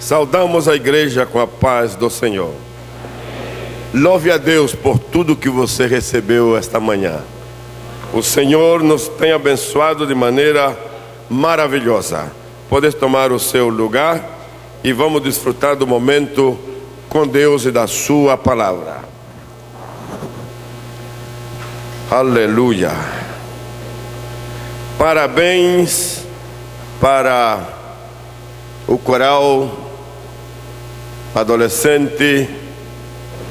Saudamos a igreja com a paz do Senhor. Louve a Deus por tudo que você recebeu esta manhã. O Senhor nos tem abençoado de maneira maravilhosa. Pode tomar o seu lugar e vamos desfrutar do momento com Deus e da sua palavra. Aleluia. Parabéns para o coral adolescente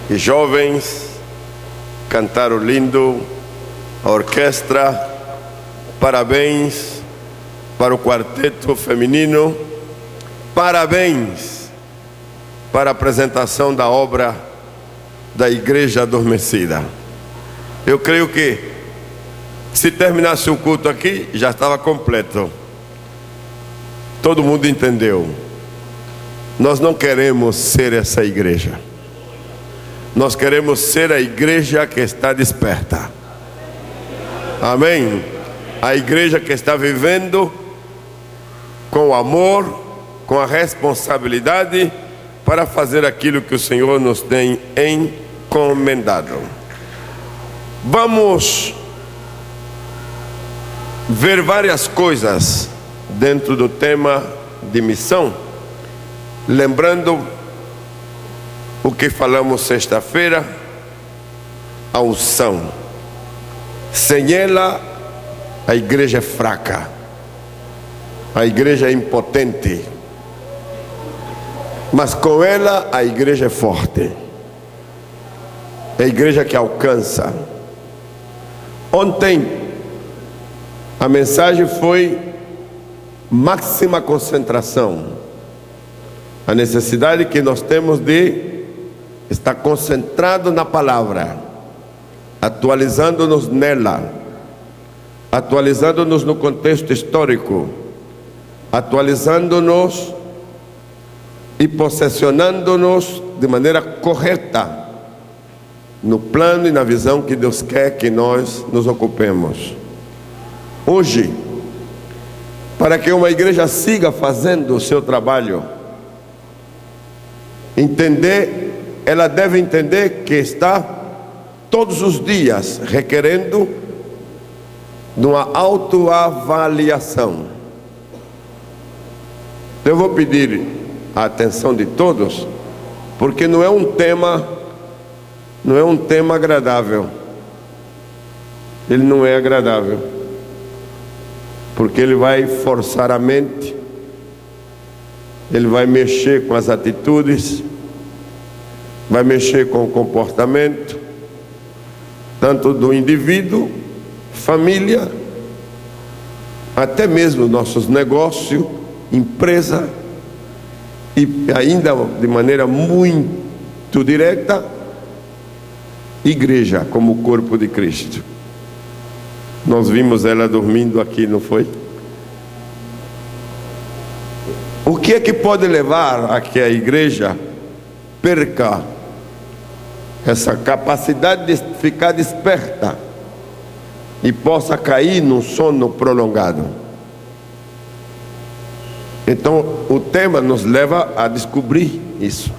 e jovens, cantaram lindo, a orquestra, parabéns para o quarteto feminino, parabéns para a apresentação da obra da Igreja Adormecida. Eu creio que se terminasse o culto aqui, já estava completo. Todo mundo entendeu. Nós não queremos ser essa igreja. Nós queremos ser a igreja que está desperta. Amém? A igreja que está vivendo com amor, com a responsabilidade para fazer aquilo que o Senhor nos tem encomendado. Vamos ver várias coisas dentro do tema de missão, lembrando o que falamos sexta-feira, a unção. Sem ela, a igreja é fraca, a igreja é impotente, mas com ela, a igreja é forte, é a igreja que alcança. Ontem, a mensagem foi máxima concentração. A necessidade que nós temos de estar concentrado na palavra, atualizando-nos nela, atualizando-nos no contexto histórico, atualizando-nos e possessionando-nos de maneira correta no plano e na visão que Deus quer que nós nos ocupemos. Hoje, para que uma igreja siga fazendo o seu trabalho, ela deve entender que está todos os dias requerendo de uma autoavaliação. Eu vou pedir a atenção de todos, porque não é um tema agradável. Ele não é agradável, porque ele vai forçar a mente, ele vai mexer com as atitudes, vai mexer com o comportamento, tanto do indivíduo, família, até mesmo nossos negócios, empresa, e ainda de maneira muito direta, igreja como corpo de Cristo. Nós vimos ela dormindo aqui, não foi? O que é que pode levar a que a igreja perca essa capacidade de ficar desperta e possa cair num sono prolongado? Então, o tema nos leva a descobrir isso.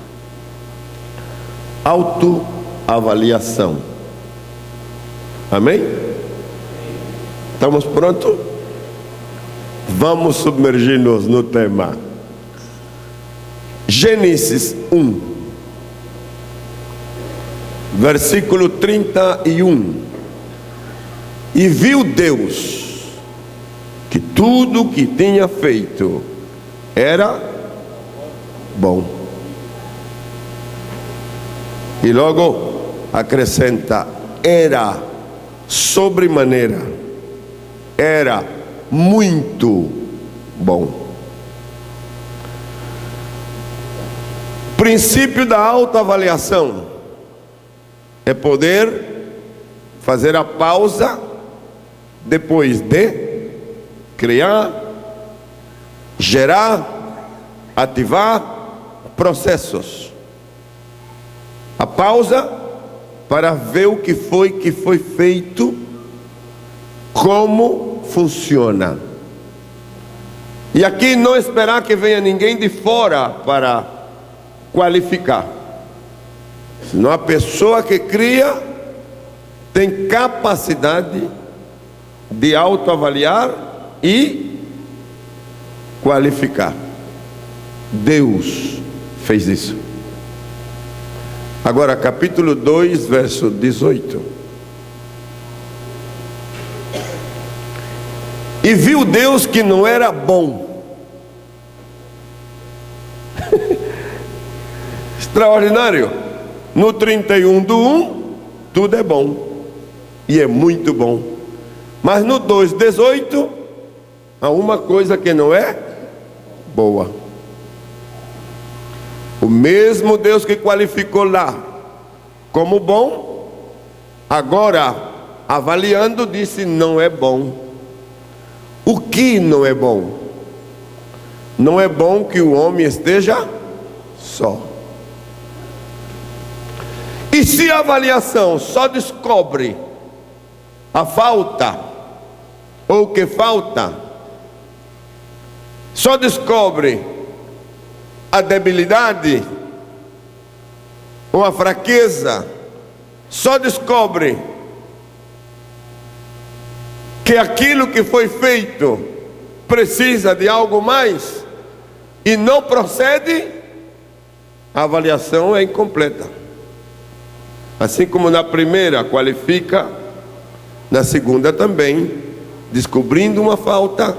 Autoavaliação. Amém? Estamos prontos? Vamos submergir-nos no tema. Gênesis 1, versículo 31. E viu Deus que tudo que tinha feito era bom. E logo acrescenta: era sobremaneira, era muito bom. Princípio da autoavaliação é poder fazer a pausa depois de criar, gerar, ativar processos. A pausa para ver o que foi feito, como funciona. E aqui não esperar que venha ninguém de fora para qualificar. Senão a pessoa que cria tem capacidade de autoavaliar e qualificar. Deus fez isso. Agora, capítulo 2, verso 18. E viu Deus que não era bom. Extraordinário. No 31:1, tudo é bom. E é muito bom. Mas no 2:18, há uma coisa que não é boa. O mesmo Deus que qualificou lá como bom, agora, avaliando, disse: não é bom. O que não é bom? Não é bom que o homem esteja só. E se a avaliação só descobre a falta, ou o que falta, só descobre a debilidade, ou a fraqueza, só descobre que aquilo que foi feito precisa de algo mais, e não procede, a avaliação é incompleta. Assim como na primeira qualifica, na segunda também, descobrindo uma falta,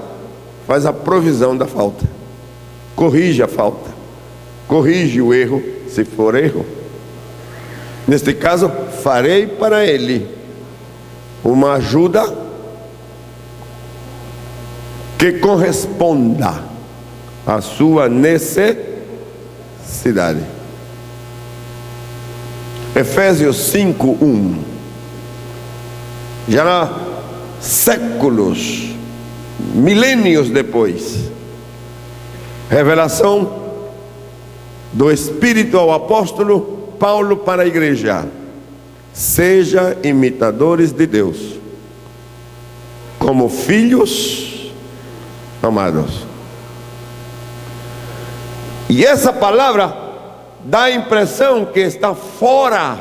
faz a provisão da falta, corrige a falta, corrige o erro, se for erro. Neste caso, farei para ele uma ajuda que corresponda à sua necessidade. Efésios 5:1. Já séculos, milênios depois, revelação do Espírito ao apóstolo Paulo para a igreja: seja imitadores de Deus, como filhos amados. E essa palavra dá a impressão que está fora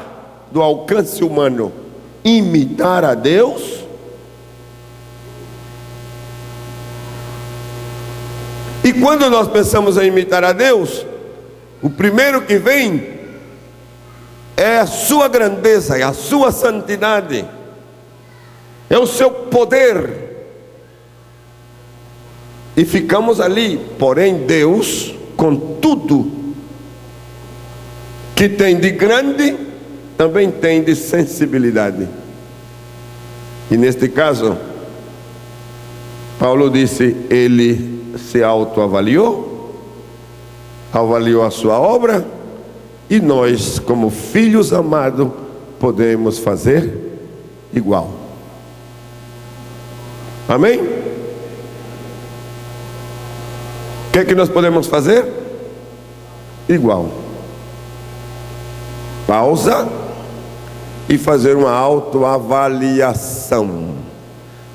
do alcance humano. Imitar a Deus? E quando nós pensamos em imitar a Deus, o primeiro que vem é a sua grandeza, é a sua santidade, é o seu poder. E ficamos ali. Porém, Deus, com tudo que tem de grande, também tem de sensibilidade. E neste caso, Paulo disse: ele se autoavaliou, avaliou a sua obra, e nós, como filhos amados, podemos fazer igual. Amém? O que é que nós podemos fazer? Igual. Pausa e fazer uma autoavaliação.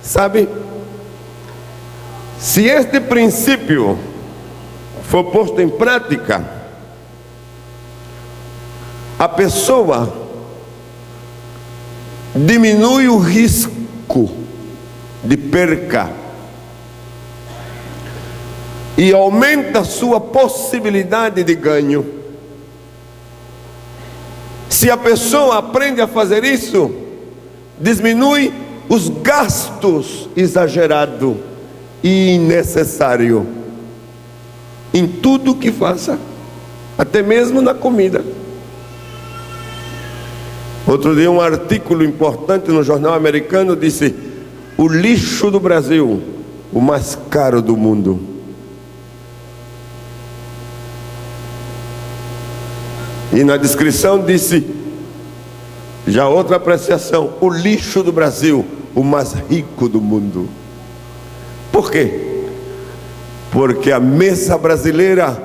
Sabe, se este princípio for posto em prática, a pessoa diminui o risco de perca e aumenta a sua possibilidade de ganho. Se a pessoa aprende a fazer isso, diminui os gastos exagerados e innecessários em tudo que faça, até mesmo na comida. Outro dia, um artigo importante no jornal americano disse: o lixo do Brasil, o mais caro do mundo. E na descrição disse, já outra apreciação: o lixo do Brasil, o mais rico do mundo. Por quê? Porque a mesa brasileira,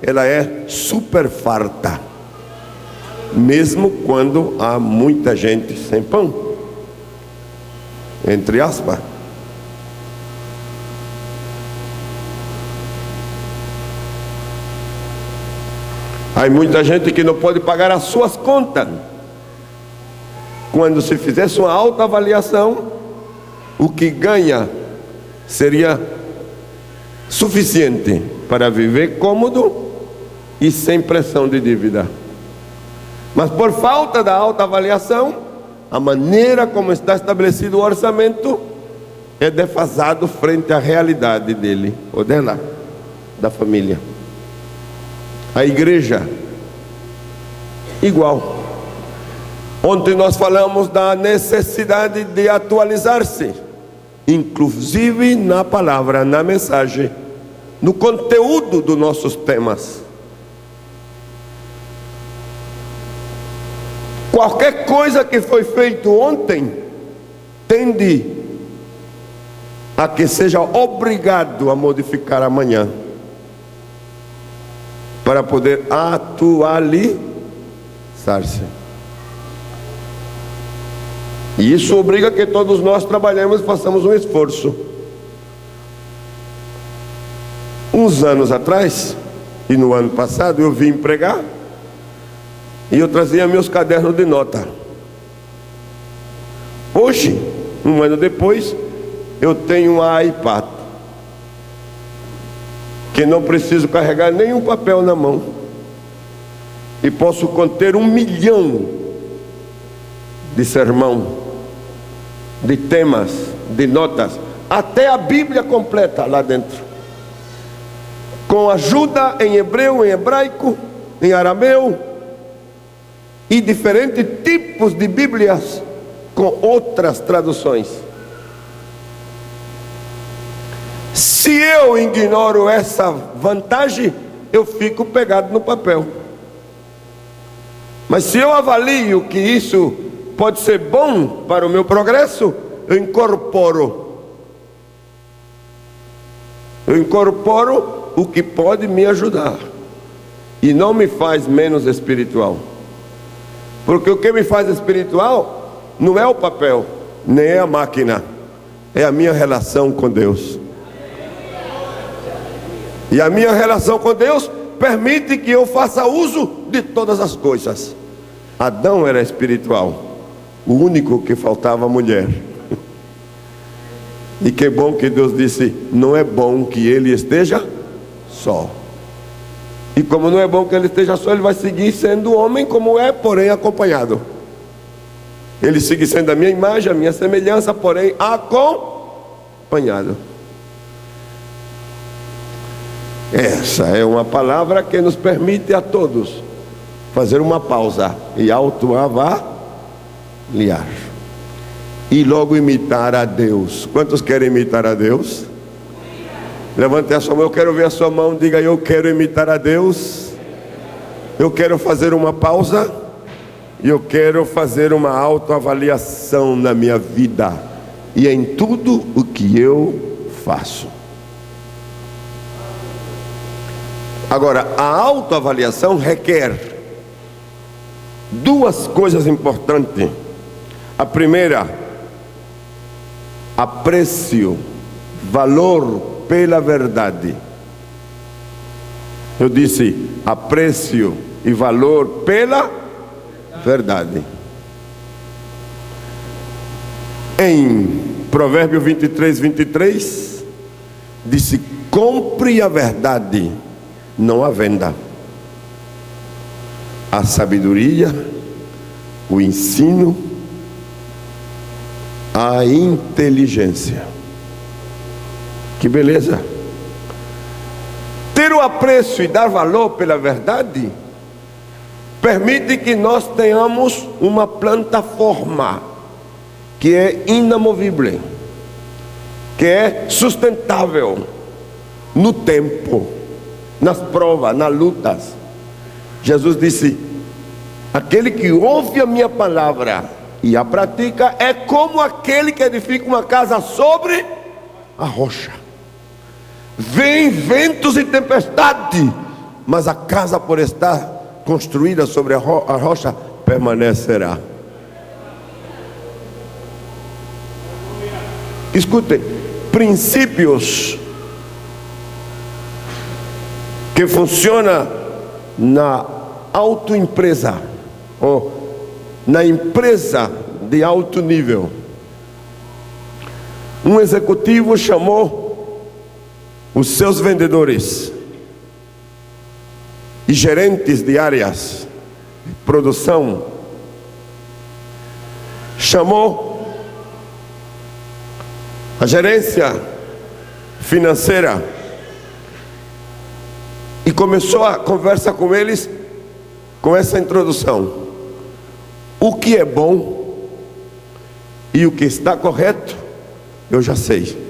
ela é super farta, mesmo quando há muita gente sem pão, entre aspas. Há muita gente que não pode pagar as suas contas. Quando se fizesse uma autoavaliação, o que ganha seria suficiente para viver cômodo e sem pressão de dívida. Mas por falta da autoavaliação, a maneira como está estabelecido o orçamento é defasado frente à realidade dele ou dela, da família. A igreja, igual. Ontem nós falamos da necessidade de atualizar-se, inclusive na palavra, na mensagem, no conteúdo dos nossos temas. Qualquer coisa que foi feito ontem tende a que seja obrigado a modificar amanhã, para poder atualizar-se. E isso obriga que todos nós trabalhemos e façamos um esforço. Uns anos atrás, e no ano passado, eu vim pregar, e eu trazia meus cadernos de nota. Hoje, um ano depois, eu tenho um iPad, que não preciso carregar nenhum papel na mão, e posso conter 1 milhão de sermão, de temas, de notas, até a Bíblia completa lá dentro, com ajuda em hebreu, em hebraico, em arameu, e diferentes tipos de Bíblias com outras traduções. Se eu ignoro essa vantagem, eu fico pegado no papel. Mas se eu avalio que isso pode ser bom para o meu progresso, eu incorporo o que pode me ajudar, e não me faz menos espiritual. Porque o que me faz espiritual não é o papel, nem é a máquina, é a minha relação com Deus. E a minha relação com Deus permite que eu faça uso de todas as coisas. Adão era espiritual, o único que faltava a mulher. E que bom que Deus disse: não é bom que ele esteja só. E como não é bom que ele esteja só, ele vai seguir sendo homem como é, porém acompanhado. Ele segue sendo a minha imagem, a minha semelhança, porém acompanhado. Essa é uma palavra que nos permite a todos fazer uma pausa e autoavaliar, e logo imitar a Deus. Quantos querem imitar a Deus? Levante a sua mão, eu quero ver a sua mão. Diga: eu quero imitar a Deus. Eu quero fazer uma pausa e eu quero fazer uma autoavaliação na minha vida e em tudo o que eu faço. Agora, a autoavaliação requer duas coisas importantes. A primeira, aprecio, valor pela verdade. Eu disse aprecio e valor pela verdade. Em Provérbio 23, disse: compre a verdade, não a venda. A sabedoria, o ensino, a inteligência. Que beleza! Ter o apreço e dar valor pela verdade permite que nós tenhamos uma plataforma que é inamovível, que é sustentável no tempo, nas provas, nas lutas. Jesus disse: aquele que ouve a minha palavra e a pratica é como aquele que edifica uma casa sobre a rocha. Vem ventos e tempestade, mas a casa, por estar construída sobre a rocha, permanecerá. Escutem, princípios que funcionam na autoempresa, ou na empresa de alto nível, um executivo chamou os seus vendedores e gerentes de áreas de produção, chamou a gerência financeira e começou a conversa com eles com essa introdução: o que é bom e o que está correto, eu já sei.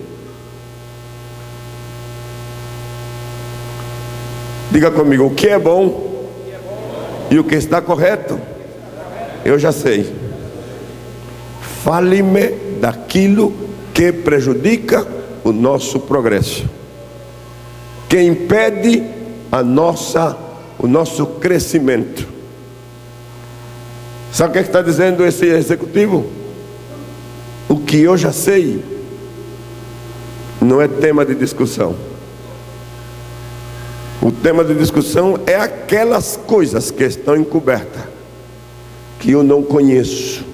Diga comigo: o que é bom e o que está correto, eu já sei. Fale-me daquilo que prejudica o nosso progresso, que impede o nosso crescimento. Sabe o que está dizendo esse executivo? O que eu já sei não é tema de discussão. O tema de discussão é aquelas coisas que estão encobertas, que eu não conheço,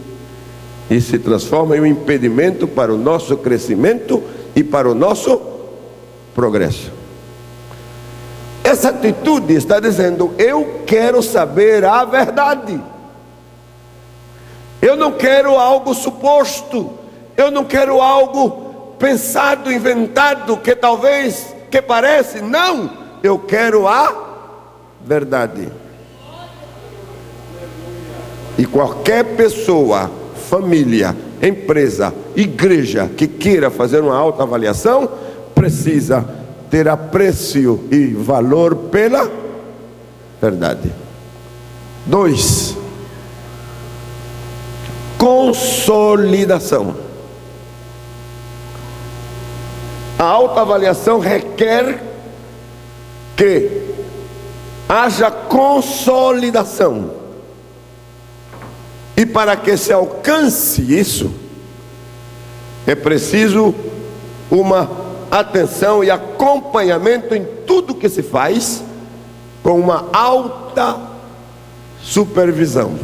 e se transforma em um impedimento para o nosso crescimento e para o nosso progresso. Essa atitude está dizendo: eu quero saber a verdade. Eu não quero algo suposto, eu não quero algo pensado, inventado, que talvez, que parece. Não, eu quero a verdade. E qualquer pessoa, família, empresa, igreja que queira fazer uma autoavaliação, precisa ter apreço e valor pela verdade. 2. Consolidação. A autoavaliação requer que haja consolidação. E para que se alcance isso, é preciso uma atenção e acompanhamento em tudo que se faz, com uma alta supervisão.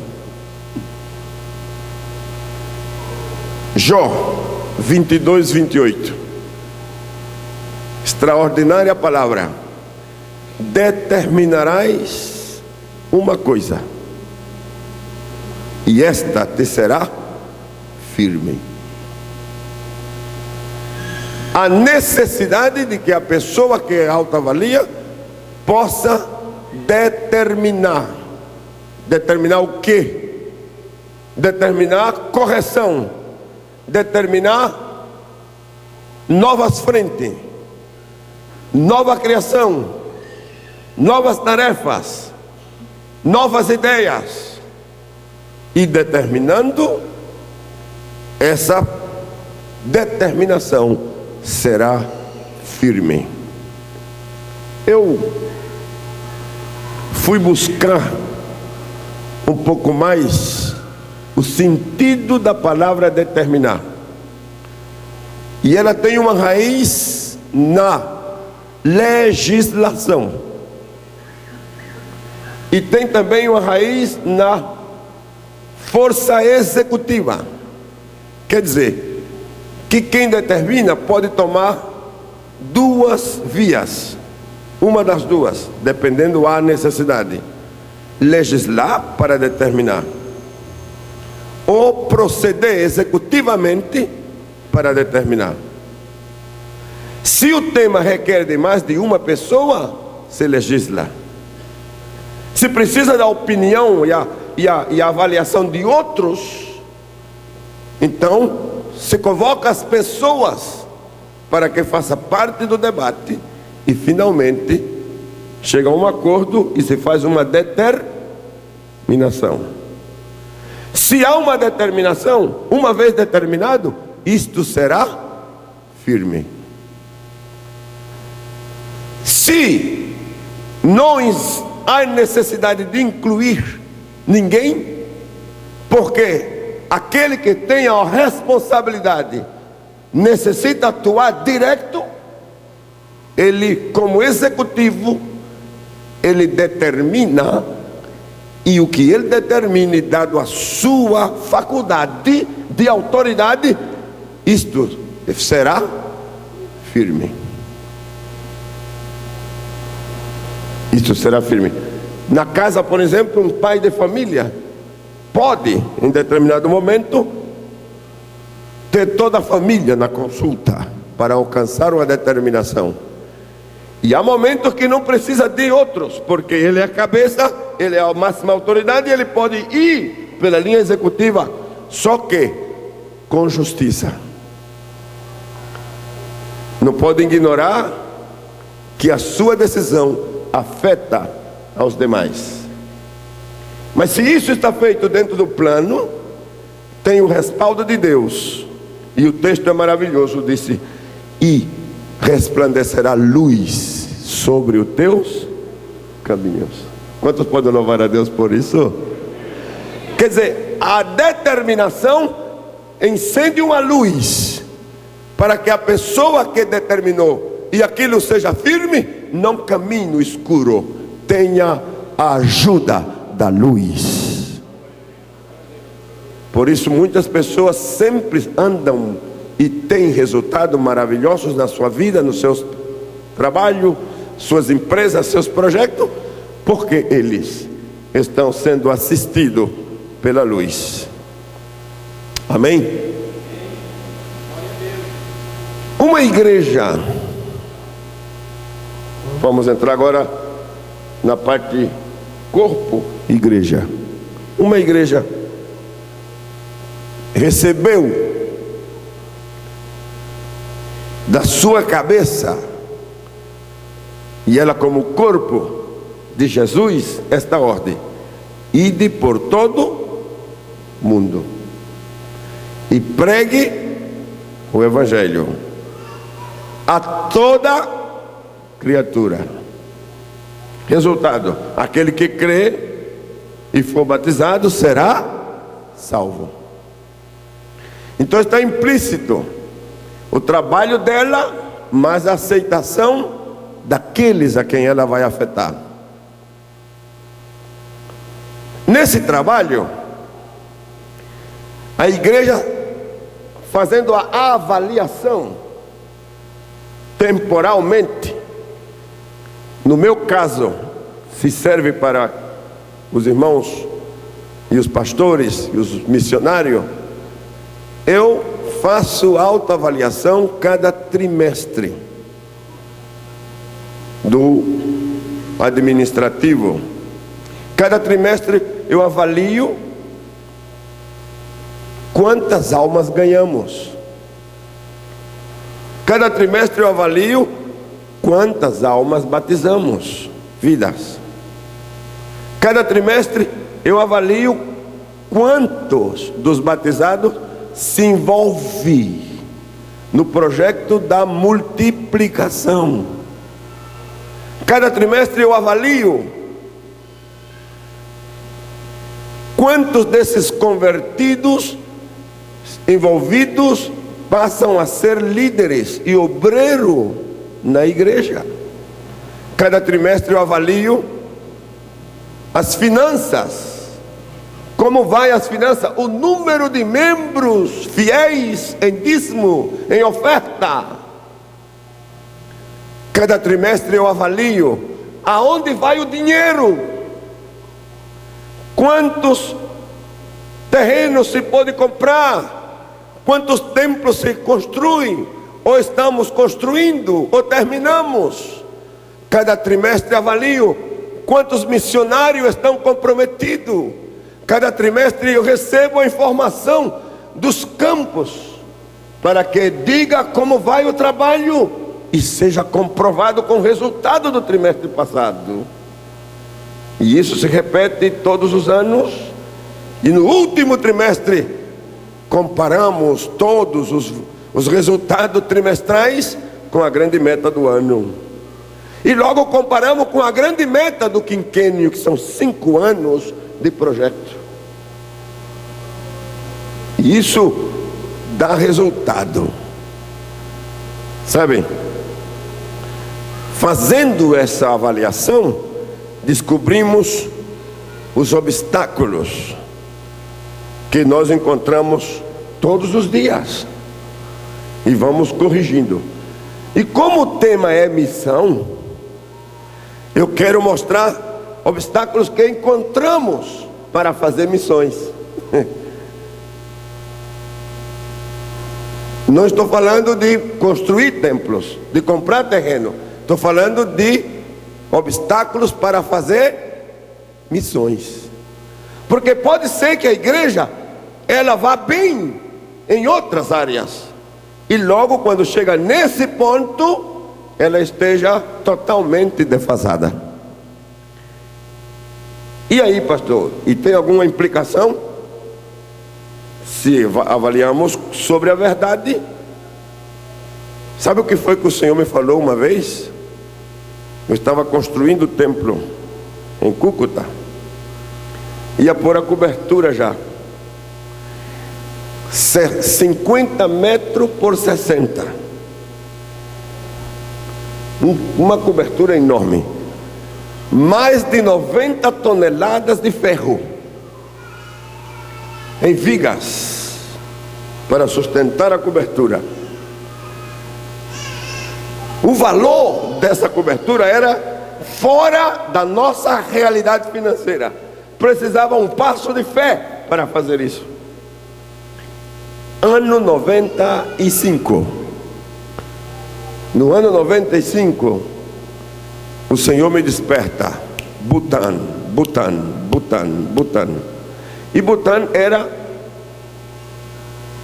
Jó 22, 28. Extraordinária palavra. Determinarás uma coisa, e esta te será firme. A necessidade de que a pessoa que autoavalia possa determinar o quê? Determinar correção, determinar novas frentes, nova criação, novas tarefas, novas ideias. E determinando, essa determinação será firme. Eu fui buscar um pouco mais o sentido da palavra determinar, e ela tem uma raiz na legislação, e tem também uma raiz na força executiva. Quer dizer, que quem determina pode tomar duas vias, uma das duas, dependendo da necessidade: legislar para determinar, ou proceder executivamente para determinar. Se o tema requer de mais de uma pessoa, se legisla. Se precisa da opinião e a avaliação de outros, então se convoca as pessoas para que faça parte do debate, e finalmente chega a um acordo e se faz uma determinação. Se há uma determinação, uma vez determinado, isto será firme. Se não há necessidade de incluir ninguém, porque aquele que tem a responsabilidade necessita atuar direto, ele, como executivo, ele determina E o que ele determine, dado a sua faculdade de autoridade, isto será firme. Isto será firme. Na casa, por exemplo, um pai de família pode, em determinado momento, ter toda a família na consulta para alcançar uma determinação. E há momentos que não precisa de outros, porque ele é a cabeça, ele é a máxima autoridade e ele pode ir pela linha executiva, só que com justiça. Não pode ignorar que a sua decisão afeta aos demais. Mas se isso está feito dentro do plano, tem o respaldo de Deus. E o texto é maravilhoso, disse: e resplandecerá luz sobre os teus caminhos. Quantos podem louvar a Deus por isso? Quer dizer, a determinação acende uma luz para que a pessoa que determinou e aquilo seja firme, não caminhe no escuro, tenha a ajuda da luz. Por isso muitas pessoas sempre andam e têm resultados maravilhosos na sua vida, no seu trabalho, suas empresas, seus projetos, porque eles estão sendo assistidos pela luz. Amém? Uma igreja, vamos entrar agora na parte corpo, igreja. Uma igreja recebeu da sua cabeça, e ela como corpo de Jesus, esta ordem: ide por todo mundo e pregue o evangelho a toda criatura. Resultado: aquele que crê e for batizado será salvo. Então está implícito o trabalho dela, mas a aceitação daqueles a quem ela vai afetar. Nesse trabalho, a igreja fazendo a avaliação temporalmente, no meu caso, se serve para os irmãos e os pastores e os missionários, eu faço autoavaliação cada trimestre do administrativo. Cada trimestre eu avalio quantas almas ganhamos. Cada trimestre eu avalio quantas almas batizamos, vidas. Cada trimestre eu avalio quantos dos batizados se envolve no projeto da multiplicação. Cada trimestre eu avalio quantos desses convertidos envolvidos passam a ser líderes e obreiro na igreja. Cada trimestre eu avalio as finanças. Como vai as finanças? O número de membros fiéis em dízimo, em oferta. Cada trimestre eu avalio aonde vai o dinheiro. Quantos terrenos se pode comprar? Quantos templos se construem? Ou estamos construindo? Ou terminamos? Cada trimestre avalio quantos missionários estão comprometidos. Cada trimestre eu recebo a informação dos campos, para que diga como vai o trabalho e seja comprovado com o resultado do trimestre passado. E isso se repete todos os anos. E no último trimestre comparamos todos os resultados trimestrais com a grande meta do ano. E logo comparamos com a grande meta do quinquênio, que são 5 anos de projeto. E isso dá resultado. Sabem? Fazendo essa avaliação, descobrimos os obstáculos que nós encontramos todos os dias e vamos corrigindo. E como o tema é missão, eu quero mostrar obstáculos que encontramos para fazer missões. Não estou falando de construir templos, de comprar terreno. Estou falando de obstáculos para fazer missões. Porque pode ser que a igreja, ela vá bem em outras áreas, e logo quando chega nesse ponto, ela esteja totalmente defasada. E aí, pastor? E tem alguma implicação? Se avaliamos sobre a verdade. Sabe o que foi que o Senhor me falou uma vez? Eu estava construindo o templo em Cúcuta, ia pôr a cobertura já, 50 metros por 60, uma cobertura enorme, mais de 90 toneladas de ferro em vigas para sustentar a cobertura. O valor dessa cobertura era fora da nossa realidade financeira. Precisava um passo de fé para fazer isso. Ano 95. No ano 95, o Senhor me desperta. Butã. E Butã era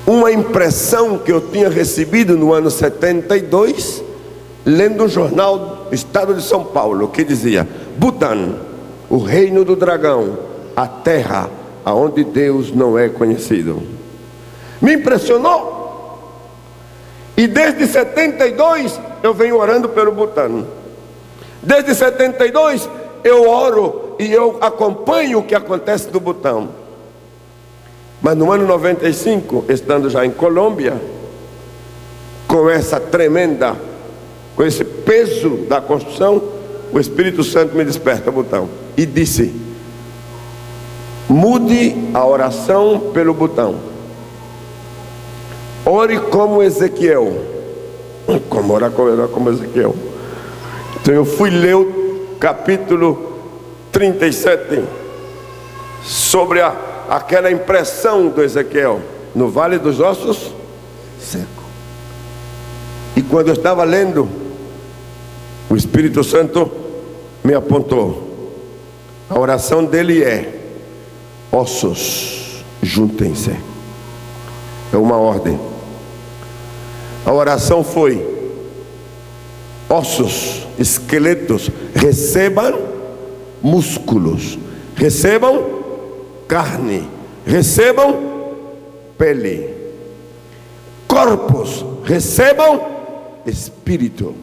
uma impressão que eu tinha recebido no ano 72, lendo um jornal do estado de São Paulo, que dizia: Butã, o reino do dragão, a terra aonde Deus não é conhecido. Me impressionou. E desde 72 eu venho orando pelo Butã. Desde 72 eu oro e eu acompanho o que acontece no Butã. Mas no ano 95, estando já em Colômbia, com essa tremenda, com esse peso da construção, o Espírito Santo me desperta, Butã, e disse: mude a oração pelo Butã. Ore como Ezequiel. Como orar como Ezequiel? Então eu fui ler o capítulo 37 sobre aquela impressão do Ezequiel no Vale dos Ossos Secos. E quando eu estava lendo, o Espírito Santo me apontou. A oração dele é: ossos, juntem-se. É uma ordem. A oração foi: ossos, esqueletos, recebam músculos, recebam carne, recebam pele. Corpos, recebam espírito.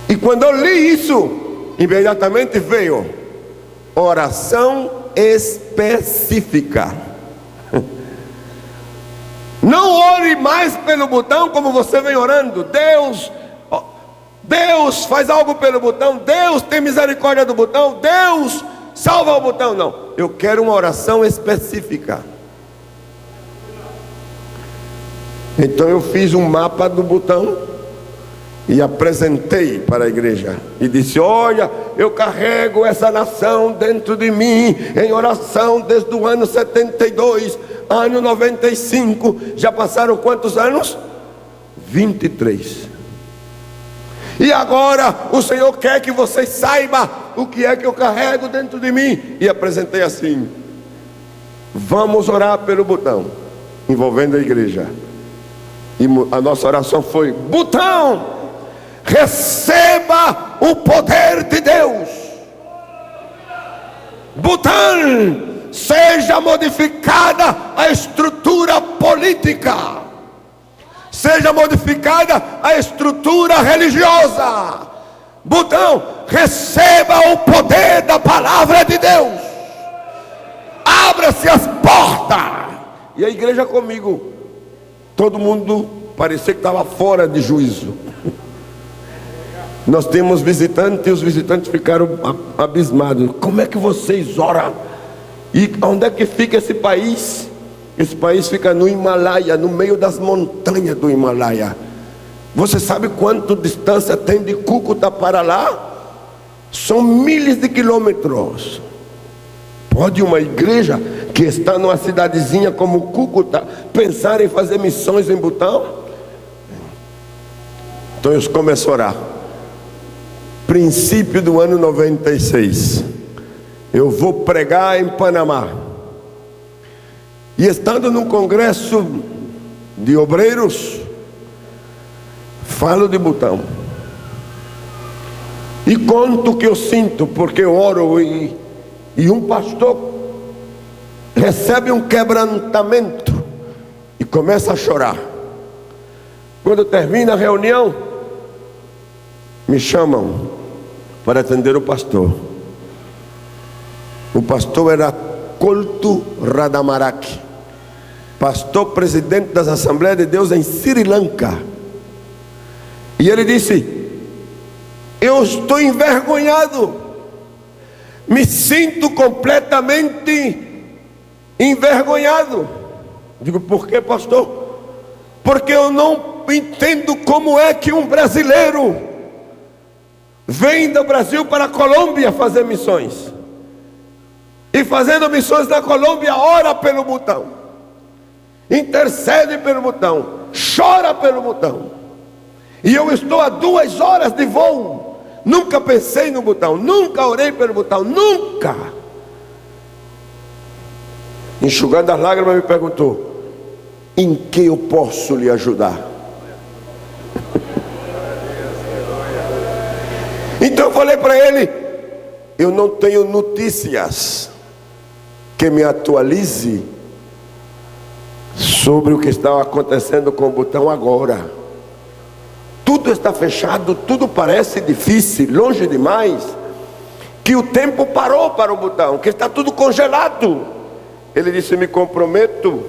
E quando eu li isso, imediatamente veio oração específica. Não ore mais pelo Butã como você vem orando. Deus faz algo pelo Butã. Deus tem misericórdia do Butã. Deus salva o Butã. Não, eu quero uma oração específica. Então eu fiz um mapa do Butã e apresentei para a igreja e disse: olha, eu carrego essa nação dentro de mim em oração desde o ano 72, ano 95, já passaram quantos anos? 23. E agora o Senhor quer que vocês saibam o que é que eu carrego dentro de mim. E apresentei assim: vamos orar pelo Butã, envolvendo a igreja. E a nossa oração foi: Butã, receba o poder de Deus. Butã, seja modificada a estrutura política, seja modificada a estrutura religiosa. Butã, receba o poder da palavra de Deus. Abra-se as portas. E a igreja comigo, todo mundo parecia que estava fora de juízo. Nós temos visitantes e os visitantes ficaram abismados. Como é que vocês oram? E onde é que fica esse país? Esse país fica no Himalaia, no meio das montanhas do Himalaia. Você sabe quanto distância tem de Cúcuta para lá? São milhares de quilômetros. Pode uma igreja que está numa cidadezinha como Cúcuta pensar em fazer missões em Butão? Então eu começo a orar. Princípio do ano 96, eu vou pregar em Panamá. E estando num congresso de obreiros, falo de Butão. E conto o que eu sinto, porque eu oro e um pastor recebe um quebrantamento e começa a chorar. Quando termina a reunião, me chamam para atender o pastor. O pastor era Koltu Radamarak, pastor presidente das Assembleias de Deus em Sri Lanka. E ele disse: eu estou envergonhado, me sinto completamente envergonhado. Digo: por que, pastor? Porque eu não entendo como é que um brasileiro vem do Brasil para a Colômbia fazer missões, e fazendo missões na Colômbia, ora pelo Butão, intercede pelo Butão, chora pelo Butão, e eu estou a 2 horas de voo. Nunca pensei no Butão, nunca orei pelo Butão, nunca. Enxugando as lágrimas, me perguntou: em que eu posso lhe ajudar? Então eu falei para ele: eu não tenho notícias que me atualize sobre o que está acontecendo com o Butão agora. Tudo está fechado, tudo parece difícil, longe demais, que o tempo parou para o Butão, que está tudo congelado. Ele disse: me comprometo,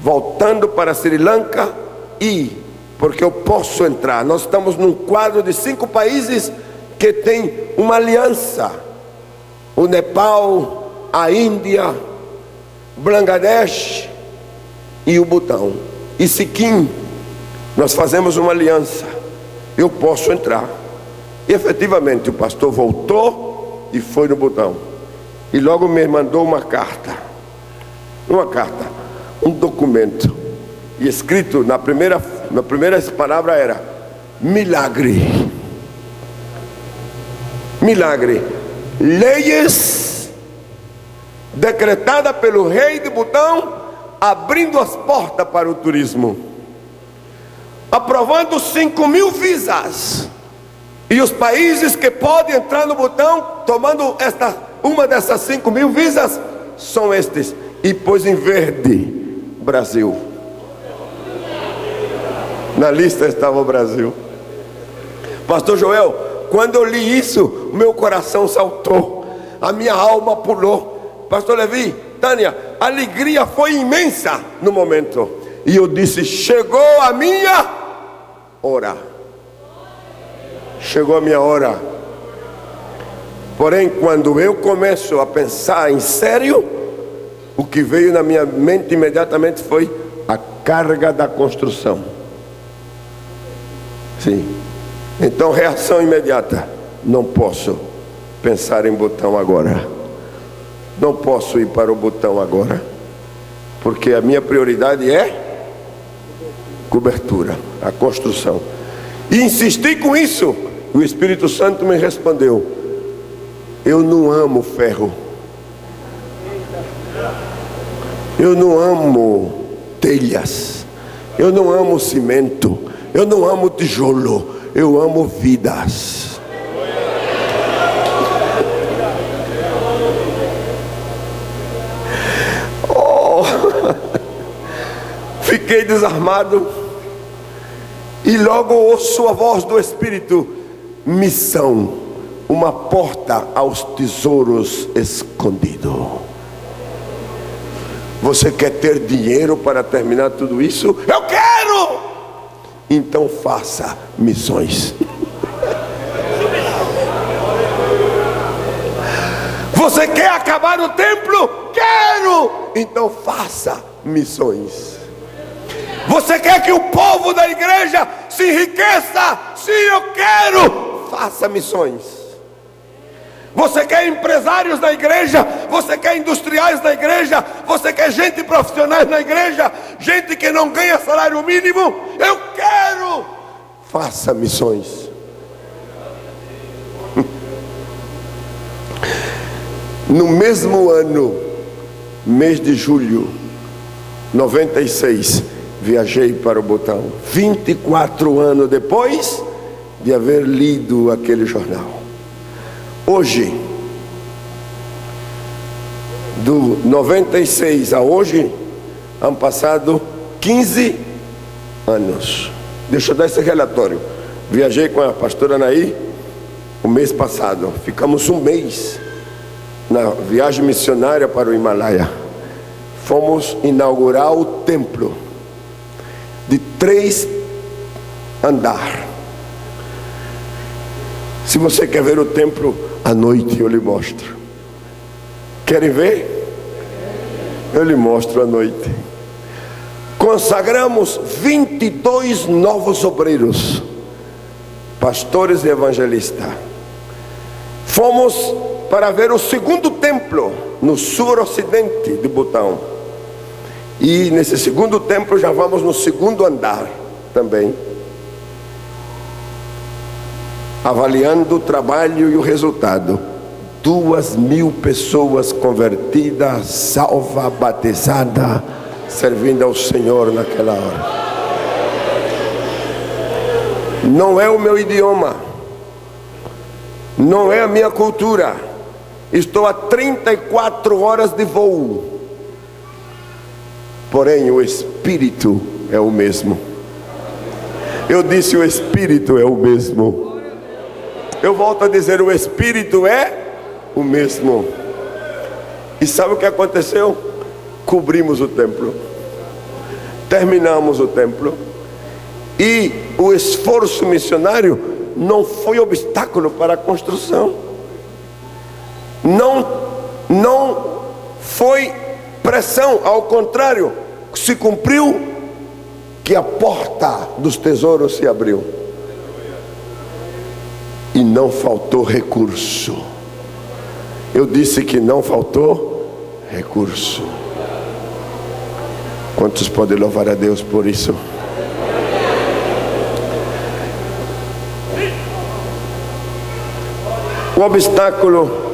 voltando para Sri Lanka, porque eu posso entrar. Nós estamos num quadro de 5 países que tem uma aliança: o Nepal, a Índia, Bangladesh e o Butão. E Sikkim, nós fazemos uma aliança. Eu posso entrar. E efetivamente o pastor voltou e foi no Butão. E logo me mandou uma carta, um documento. E escrito na primeira palavra era: milagre. Milagre. Leis decretada pelo rei de Butão, abrindo as portas para o turismo, aprovando 5.000 visas. E os países que podem entrar no Butão, tomando uma dessas 5.000 visas, são estes. E pôs em verde: Brasil. Na lista estava o Brasil. Pastor Joel, quando eu li isso, meu coração saltou, a minha alma pulou. Pastor Levi, Tânia, a alegria foi imensa no momento. E eu disse: chegou a minha hora. Chegou a minha hora. Porém, quando eu começo a pensar em sério, o que veio na minha mente imediatamente foi a carga da construção. Sim. Então, reação imediata: não posso pensar em Butão agora. Não posso ir para o Butão agora, porque a minha prioridade é cobertura, a construção. E insisti com isso. O Espírito Santo me respondeu: eu não amo ferro, eu não amo telhas, eu não amo cimento, eu não amo tijolo, eu amo vidas. Oh, fiquei desarmado e logo ouço a voz do Espírito: missão, uma porta aos tesouros escondidos. Você quer ter dinheiro para terminar tudo isso? Eu quero! Então faça missões. Você quer acabar o templo? Quero! Então faça missões. Você quer que o povo da igreja se enriqueça? Sim, eu quero! Faça missões. Você quer empresários na igreja? Você quer industriais na igreja? Você quer gente profissional na igreja? Gente que não ganha salário mínimo? Eu quero! Faça missões. No mesmo ano, mês de julho, 96, viajei para o Butão. 24 anos depois de haver lido aquele jornal. Hoje, do 96 a hoje, han passado 15 anos. Deixa eu dar esse relatório. Viajei com a pastora Anaí o mês passado. Ficamos um mês na viagem missionária para o Himalaia. Fomos inaugurar o templo de 3 andares. Se você quer ver o templo à noite, eu lhe mostro. Querem ver? Eu lhe mostro à noite. Consagramos 22 novos obreiros, pastores e evangelistas. Fomos para ver o segundo templo no surocidente de Butão. E nesse segundo templo já vamos no segundo andar também, avaliando o trabalho e o resultado. 2.000 pessoas convertidas, salva, batizada, servindo ao Senhor naquela hora. Não é o meu idioma, não é a minha cultura. Estou a 34 horas de voo, porém o Espírito é o mesmo. Eu disse, o Espírito é o mesmo. Eu volto a dizer, o Espírito é o mesmo. E sabe o que aconteceu? Cobrimos o templo, terminamos o templo, e o esforço missionário não foi obstáculo para a construção. Não foi pressão, ao contrário, se cumpriu que a porta dos tesouros se abriu. E não faltou recurso. Eu disse que não faltou recurso. Quantos podem louvar a Deus por isso? O obstáculo,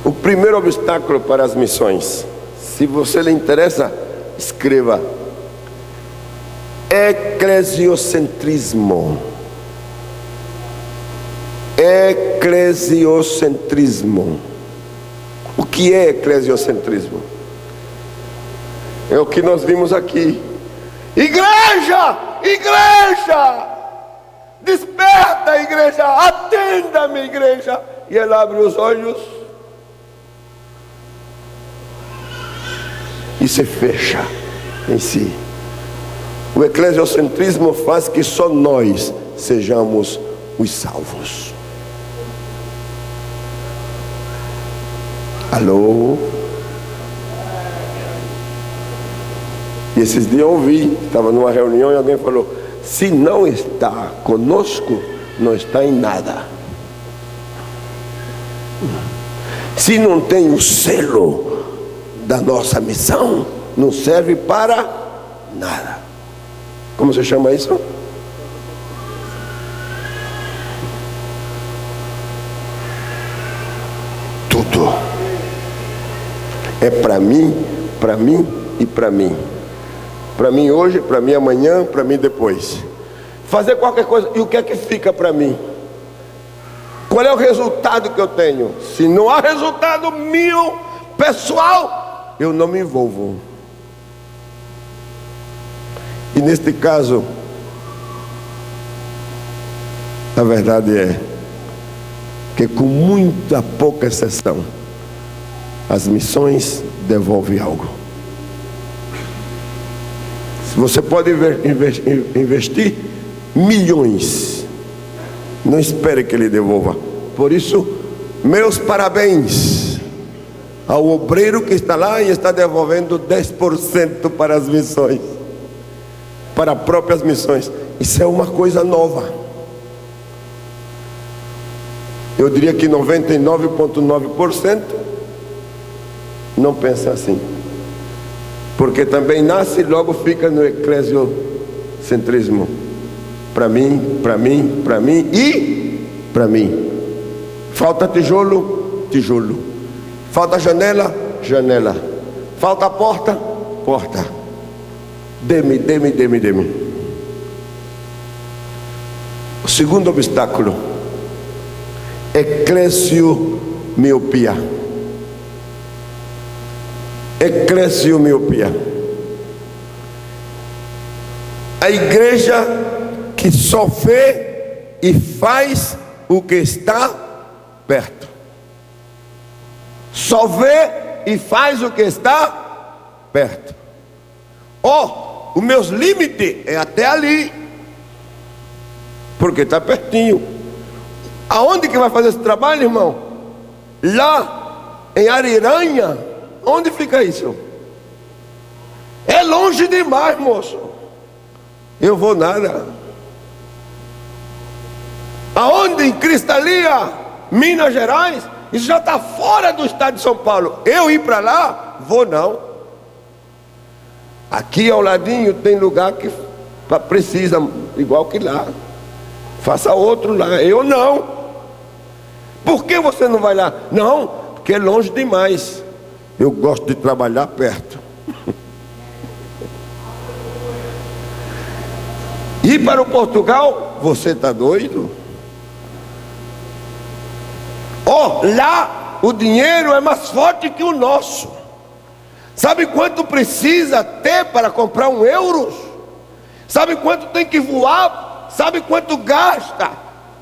o primeiro obstáculo para as missões, se você lhe interessa, escreva: eclesiocentrismo. Eclesiocentrismo. O que é eclesiocentrismo? É o que nós vimos aqui. Igreja! Igreja! Desperta, igreja! Atenda-me, igreja! E ela abre os olhos e se fecha em si. O eclesiocentrismo faz que só nós sejamos os salvos. Alô? E esses dias eu ouvi, estava numa reunião e alguém falou: se não está conosco, não está em nada. Se não tem o selo da nossa missão, não serve para nada. Como se chama isso? Tudo é para mim e para mim. Para mim hoje, para mim amanhã, para mim depois. Fazer qualquer coisa, e o que é que fica para mim? Qual é o resultado que eu tenho? Se não há resultado meu, pessoal, eu não me envolvo. E neste caso, a verdade é que, com muita pouca exceção, as missões devolvem algo. Você pode investir milhões, não espere que ele devolva. Por isso, meus parabéns ao obreiro que está lá e está devolvendo 10% para as missões, para próprias missões. Isso é uma coisa nova. Eu diria que 99,9% não pensa assim, porque também nasce e logo fica no eclesiocentrismo. Para mim, para mim, para mim e para mim. Falta tijolo, tijolo. Falta janela, janela. Falta porta, porta. Dê-me, dê-me, dê-me, dê-me. O segundo obstáculo, eclesiomiopia. Eclesiomiopia. A igreja que só vê e faz o que está perto. Só vê e faz o que está perto. Oh, os meus limites é até ali, porque está pertinho. Aonde que vai fazer esse trabalho, irmão? Lá em Ariranha. Onde fica isso? É longe demais, moço. Eu vou nada. Aonde? Em Cristalia, Minas Gerais. Isso já está fora do estado de São Paulo. Eu ir para lá? Vou não. Aqui ao ladinho tem lugar que precisa, igual que lá. Faça outro lá. Eu não. Por que você não vai lá? Não, porque é longe demais. Eu gosto de trabalhar perto. Ir para o Portugal? Você está doido? Oh, lá o dinheiro é mais forte que o nosso. Sabe quanto precisa ter para comprar um euro? Sabe quanto tem que voar? Sabe quanto gasta?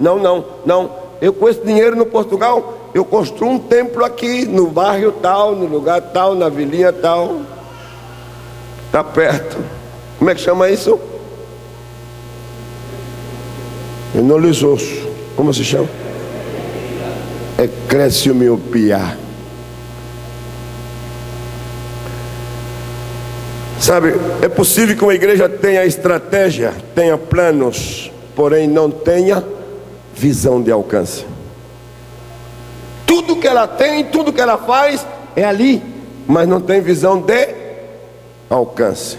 Não, não, não. Eu com esse dinheiro no Portugal, eu construo um templo aqui, no bairro tal, no lugar tal, na vilinha tal. Está perto. Como é que chama isso? Eu não lhes ouço. Como se chama? Eclesiomiopia. Sabe, é possível que uma igreja tenha estratégia, tenha planos, porém não tenha visão de alcance. Tudo que ela tem, tudo que ela faz é ali, mas não tem visão de alcance.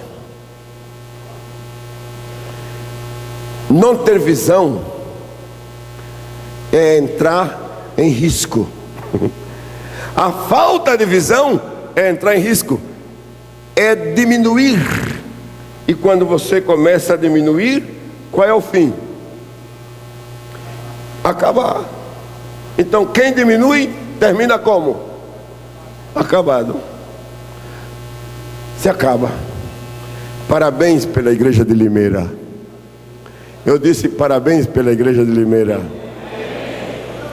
Não ter visão é entrar em risco. A falta de visão é entrar em risco, é diminuir. E quando você começa a diminuir, qual é o fim? Acabar. Então quem diminui termina como? Acabado. Se acaba. Parabéns pela igreja de Limeira. Eu disse parabéns pela igreja de Limeira,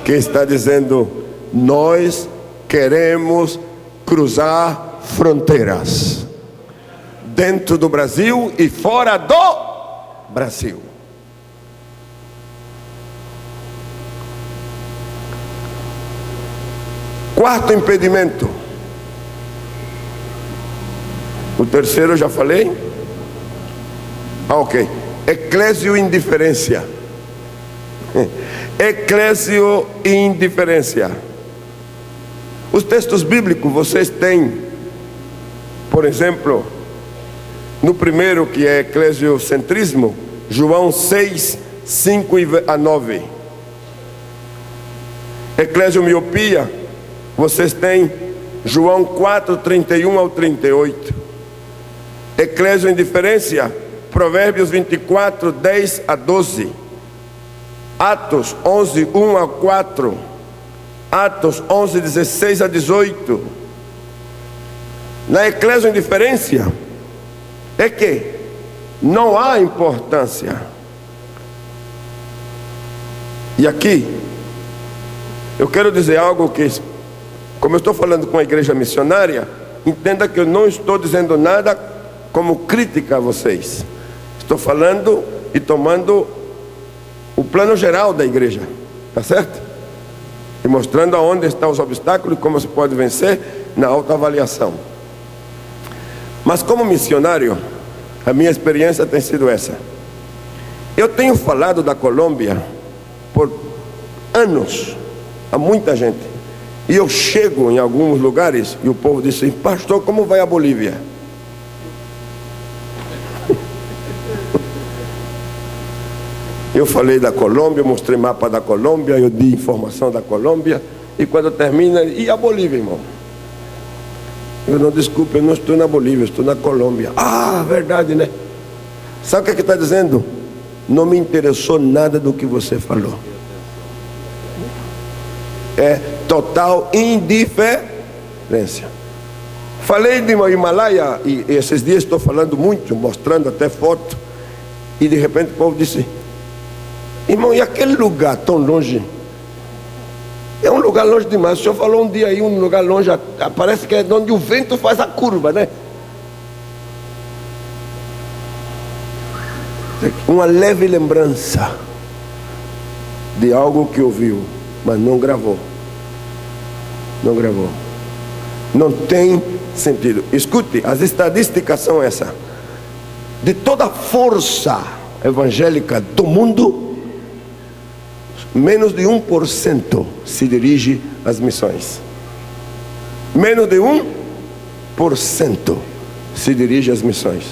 que está dizendo: nós queremos cruzar fronteiras dentro do Brasil e fora do Brasil. Quarto impedimento. O terceiro eu já falei. Ok. Eclesioindiferência. Eclesioindiferência. Os textos bíblicos vocês têm, por exemplo, no primeiro, que é eclesiocentrismo, João 6, 5 a 9. Eclesiomiopia, vocês têm João 4, 31 ao 38. Eclesioindiferência, Provérbios 24, 10 a 12. Atos 11, 1 a 4. Atos 11, 16 a 18. Na eclesioindiferência é que não há importância. E aqui eu quero dizer algo que, como eu estou falando com a igreja missionária, entenda que eu não estou dizendo nada como crítica a vocês. Estou falando e tomando o plano geral da igreja, tá certo? E mostrando aonde estão os obstáculos e como se pode vencer, na autoavaliação. Mas como missionário, a minha experiência tem sido essa. Eu tenho falado da Colômbia por anos, a muita gente. E eu chego em alguns lugares e o povo diz assim: pastor, como vai a Bolívia? Eu falei da Colômbia, mostrei mapa da Colômbia, eu dei informação da Colômbia. E quando termina, e a Bolívia, irmão? Eu não, desculpe, eu não estou na Bolívia, eu estou na Colômbia. Ah, verdade, né? Sabe o que está dizendo? Não me interessou nada do que você falou. É total indiferença. Falei de Himalaia e esses dias estou falando muito, mostrando até foto. E de repente o povo disse: irmão, e aquele lugar tão longe? É um lugar longe demais. O senhor falou um dia aí, um lugar longe, parece que é onde o vento faz a curva, né? Uma leve lembrança de algo que ouviu, mas não gravou. Não gravou. Não tem sentido. Escute, as estatísticas são essas. De toda a força evangélica do mundo, menos de 1% se dirige às missões. Menos de 1% se dirige às missões.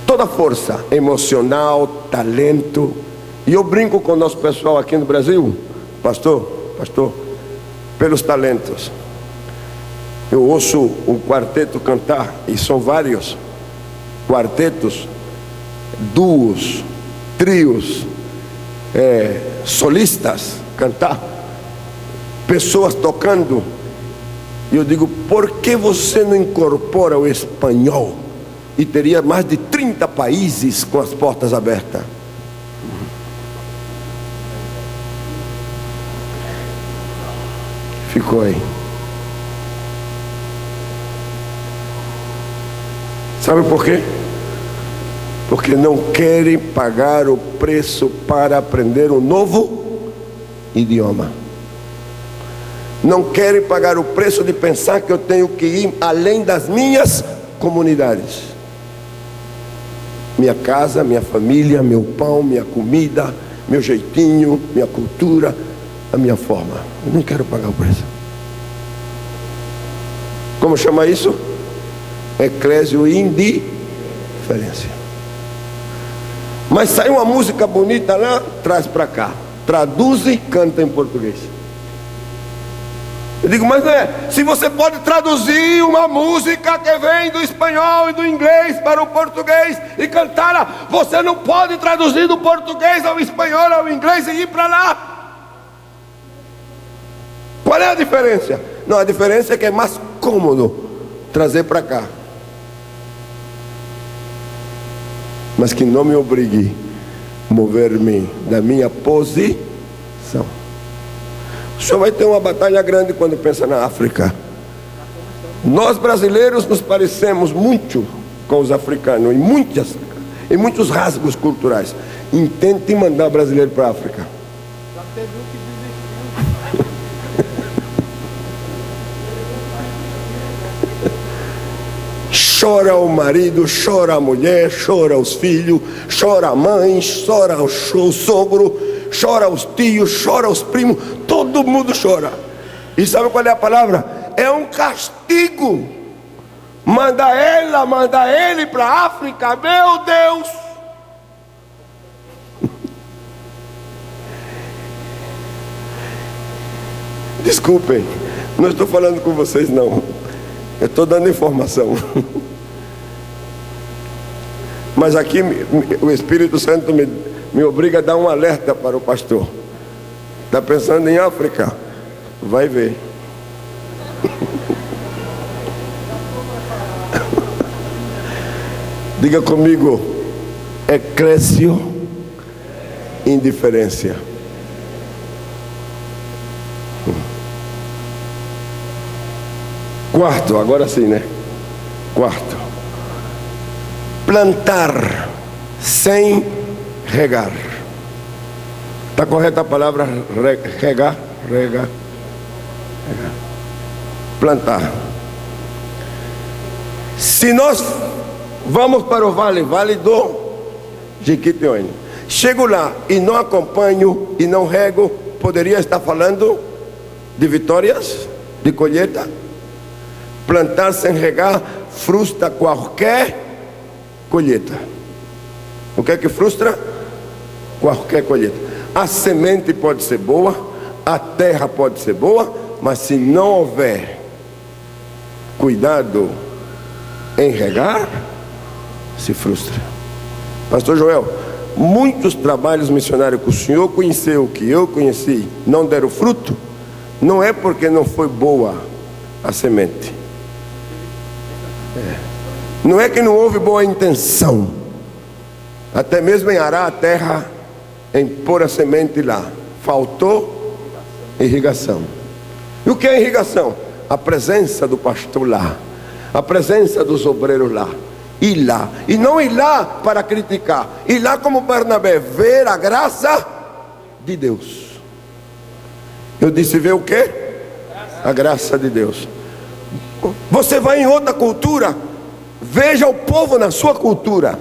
Toda força emocional, talento. E eu brinco com o nosso pessoal aqui no Brasil, pastor, pelos talentos. Eu ouço um quarteto cantar, e são vários quartetos, duos, trios, solistas cantar, pessoas tocando. E eu digo: por que você não incorpora o espanhol? E teria mais de 30 países com as portas abertas. Ficou aí. Sabe por quê? Porque não querem pagar o preço para aprender um novo idioma. Não querem pagar o preço de pensar que eu tenho que ir além das minhas comunidades. Minha casa, minha família, meu pão, minha comida, meu jeitinho, minha cultura, a minha forma. Eu não quero pagar o preço. Como chama isso? Eclésio indiferença. Mas sai uma música bonita lá, traz para cá. Traduz e canta em português. Eu digo: mas não é? Se você pode traduzir uma música que vem do espanhol e do inglês para o português e cantá-la, você não pode traduzir do português ao espanhol, ao inglês e ir para lá? Qual é a diferença? Não, a diferença é que é mais cômodo trazer para cá. Mas que não me obrigue a mover-me da minha posição. O senhor vai ter uma batalha grande quando pensa na África. Nós brasileiros nos parecemos muito com os africanos em muitos rasgos culturais. Intente mandar brasileiro para a África. Chora o marido, chora a mulher, chora os filhos, chora a mãe, chora o sogro, chora os tios, chora os primos, todo mundo chora. E sabe qual é a palavra? É um castigo. Manda ele para a África, meu Deus. Desculpem, não estou falando com vocês não. Eu estou dando informação. Mas aqui o Espírito Santo me obriga a dar um alerta para o pastor. Está pensando em África? Vai ver. Diga comigo: eclésio indiferença. Quarto, agora sim, né? Quarto: plantar sem regar. Está correta a palavra regar? Regar. Plantar Se nós vamos para o vale do Jequitinhonha, chego lá e não acompanho e não rego, poderia estar falando de vitórias, de colheita. Plantar sem regar frustra qualquer colheita. O que é que frustra? Qualquer colheita. A semente pode ser boa, a terra pode ser boa, mas se não houver cuidado em regar, se frustra. Pastor Joel, muitos trabalhos missionários que o senhor conheceu, que eu conheci, não deram fruto, não é porque não foi boa a semente. Não é que não houve boa intenção, até mesmo em arar a terra, em pôr a semente lá, faltou irrigação. E o que é irrigação? A presença do pastor lá, a presença dos obreiros lá. Ir lá, e não ir lá para criticar, ir lá como Barnabé, ver a graça de Deus. Eu disse, ver o quê? A graça de Deus. Você vai em outra cultura, veja o povo na sua cultura.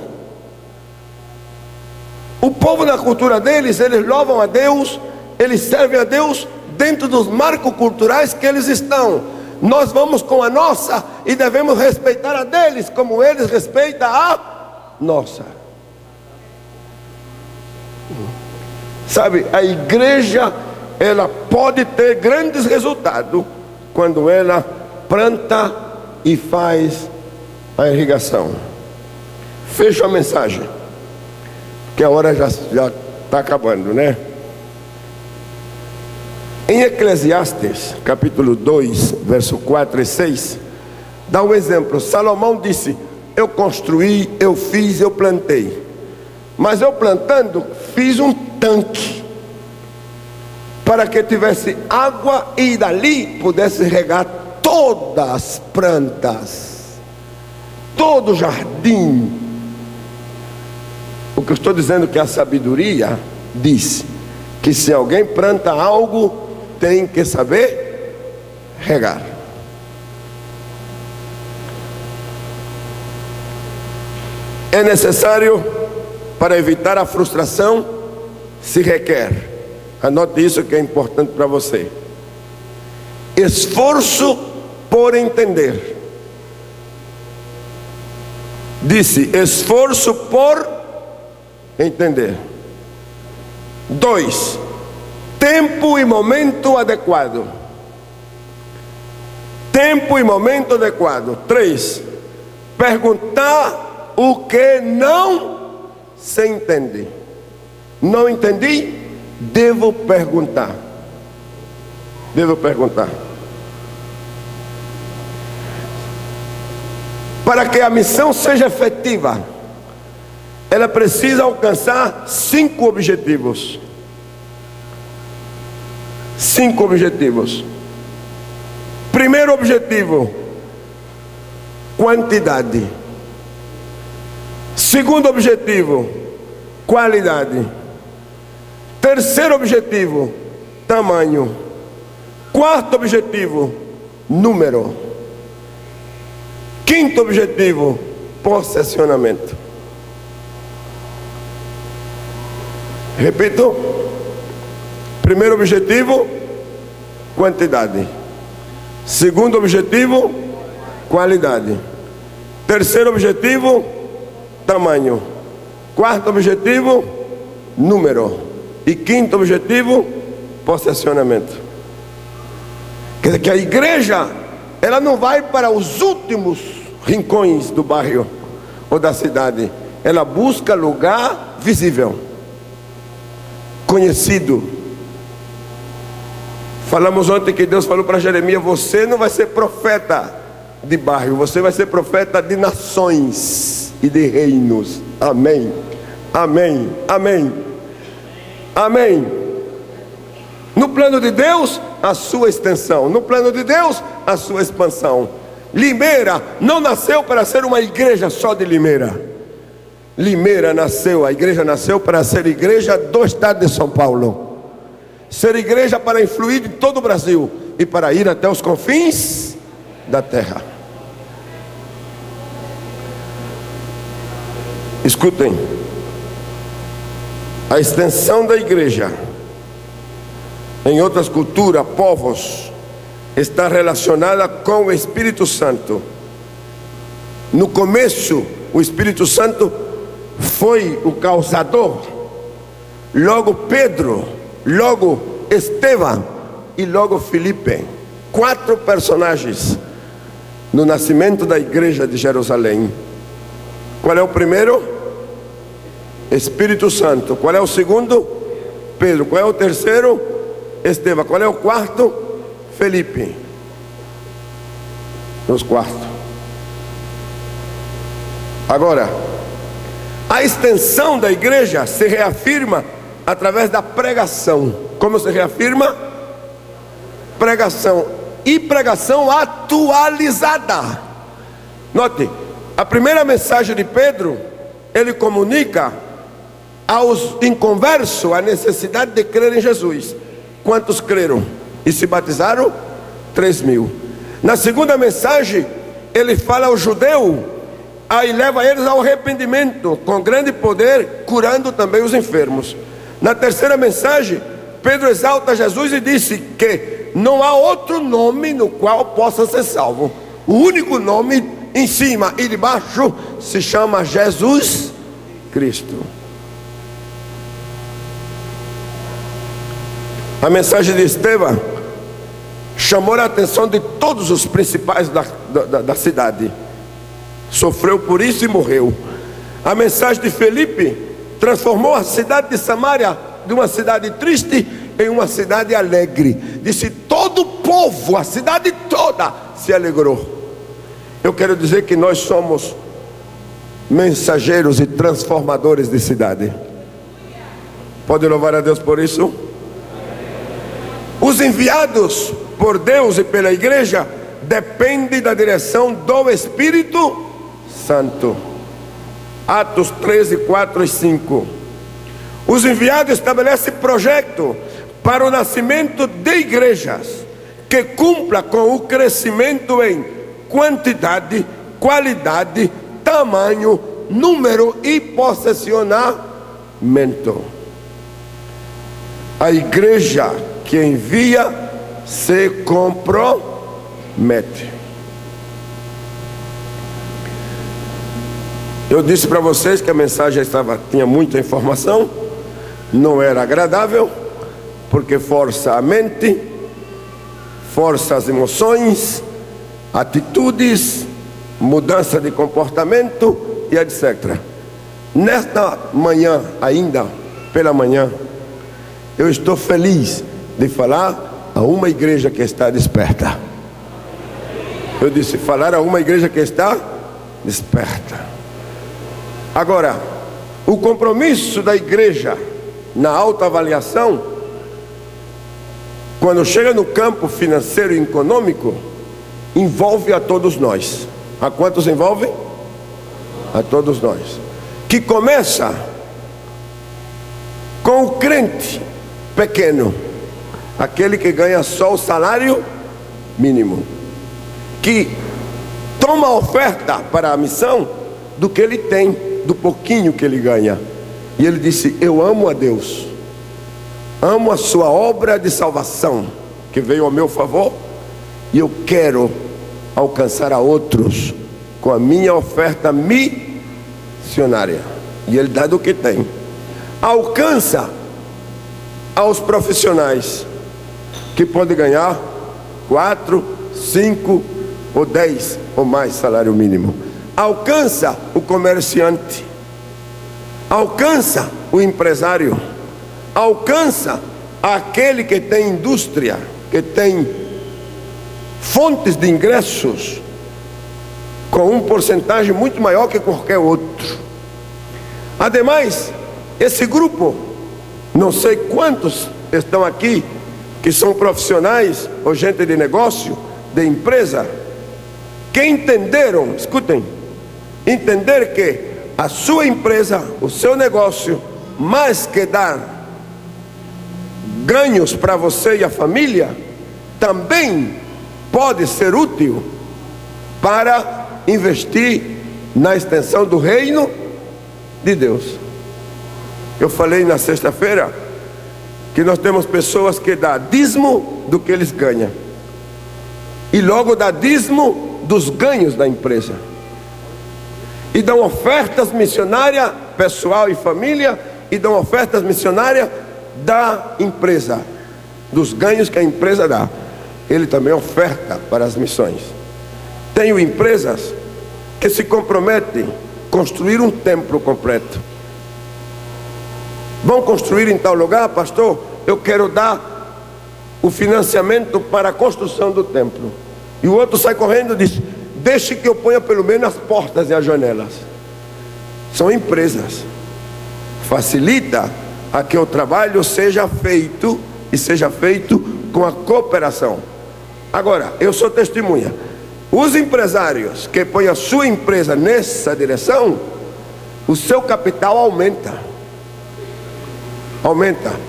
O povo na cultura deles, eles louvam a Deus, eles servem a Deus dentro dos marcos culturais que eles estão. Nós vamos com a nossa e devemos respeitar a deles como eles respeitam a nossa. Sabe, a igreja, ela pode ter grandes resultados quando ela planta e faz a irrigação. Fecho a mensagem, que a hora já está acabando, né? Em Eclesiastes, capítulo 2, verso 4 e 6, dá um exemplo. Salomão disse, eu construí, eu fiz, eu plantei. Mas eu plantando, fiz um tanque, para que tivesse água e dali pudesse regar todas as plantas, todo o jardim. O que eu estou dizendo é que a sabedoria diz que se alguém planta algo, tem que saber regar. É necessário, para evitar a frustração, se requer, anote isso que é importante para você, esforço por entender. Disse, esforço por entender. 2, tempo e momento adequado. Tempo e momento adequado. 3, perguntar o que não se entende. Não entendi? Devo perguntar. Devo perguntar. Para que a missão seja efetiva, ela precisa alcançar 5 objetivos. 5 objetivos. Primeiro objetivo, quantidade. Segundo objetivo, qualidade. Terceiro objetivo, tamanho. Quarto objetivo, número. Quinto objetivo, posicionamento. Repito. Primeiro objetivo, quantidade. Segundo objetivo, qualidade. Terceiro objetivo, tamanho. Quarto objetivo, número. E quinto objetivo, posicionamento. Quer dizer que a igreja, ela não vai para os últimos rincões do bairro ou da cidade. Ela busca lugar visível, conhecido. Falamos ontem que Deus falou para Jeremias, você não vai ser profeta de bairro, você vai ser profeta de nações e de reinos. Amém, amém, amém, amém. No plano de Deus, a sua extensão. No plano de Deus, a sua expansão. Limeira não nasceu para ser uma igreja só de Limeira. Limeira nasceu, a igreja nasceu para ser igreja do estado de São Paulo. Ser igreja para influir em todo o Brasil e para ir até os confins da terra. Escutem, a extensão da igreja em outras culturas, povos, está relacionada com o Espírito Santo. No começo, o Espírito Santo foi o causador, logo Pedro, logo Estevão e logo Filipe. 4 personagens no nascimento da igreja de Jerusalém. Qual é o primeiro? Espírito Santo. Qual é o segundo? Pedro. Qual é o terceiro? Estevão. Qual é o quarto? Felipe. Os 4. Agora, a extensão da igreja se reafirma através da pregação. Como se reafirma? Pregação. E pregação atualizada. Note, a primeira mensagem de Pedro, ele comunica aos inconversos a necessidade de crer em Jesus. Quantos creram e se batizaram? 3.000. Na segunda mensagem, ele fala ao judeu, aí leva eles ao arrependimento, com grande poder, curando também os enfermos. Na terceira mensagem, Pedro exalta Jesus e disse que não há outro nome no qual possa ser salvo. O único nome em cima e de baixo se chama Jesus Cristo. A mensagem de Estevão chamou a atenção de todos os principais da cidade. Sofreu por isso e morreu. A mensagem de Felipe transformou a cidade de Samaria de uma cidade triste em uma cidade alegre. Disse: todo o povo, a cidade toda se alegrou. Eu quero dizer que nós somos mensageiros e transformadores de cidade. Pode louvar a Deus por isso? Os enviados por Deus e pela igreja dependem da direção do Espírito Santo. Atos 13, 4 e 5. Os enviados estabelecem projeto para o nascimento de igrejas que cumpra com o crescimento em quantidade, qualidade, tamanho, número e possessionamento. A igreja que envia se compromete. Eu disse para vocês que a mensagem tinha muita informação, não era agradável, porque força a mente, força as emoções, atitudes, mudança de comportamento e etc. Nesta manhã, ainda pela manhã, eu estou feliz de falar a uma igreja que está desperta. Eu disse, falar a uma igreja que está desperta. Agora, o compromisso da igreja na autoavaliação, quando chega no campo financeiro e econômico, envolve a todos nós. A quantos envolve? A todos nós. Que começa com o crente pequeno, aquele que ganha só o salário mínimo, que toma a oferta para a missão do que ele tem, do pouquinho que ele ganha. E ele disse: eu amo a Deus, amo a sua obra de salvação que veio ao meu favor, e eu quero alcançar a outros com a minha oferta missionária. E ele dá do que tem. Alcança aos profissionais que podem ganhar 4, 5 ou 10 ou mais salário mínimo. Alcança o comerciante, alcança o empresário, alcança aquele que tem indústria, que tem fontes de ingressos com uma porcentagem muito maior que qualquer outro. Ademais, esse grupo, não sei quantos estão aqui que são profissionais ou gente de negócio, de empresa, que entenderam, escutem, entender que a sua empresa, o seu negócio, mais que dar ganhos para você e a família, também pode ser útil para investir na extensão do reino de Deus. Eu falei na sexta-feira que nós temos pessoas que dão dízimo do que eles ganham, e logo dá dízimo dos ganhos da empresa, e dão ofertas missionárias, pessoal e família, e dão ofertas missionárias da empresa, dos ganhos que a empresa dá. Ele também oferta para as missões. Tenho empresas que se comprometem a construir um templo completo. Vão construir em tal lugar, pastor, eu quero dar o financiamento para a construção do templo. E o outro sai correndo e diz: deixe que eu ponha pelo menos as portas e as janelas. São empresas. Facilita a que o trabalho seja feito, e seja feito com a cooperação. Agora, eu sou testemunha. Os empresários que põem a sua empresa nessa direção, o seu capital aumenta.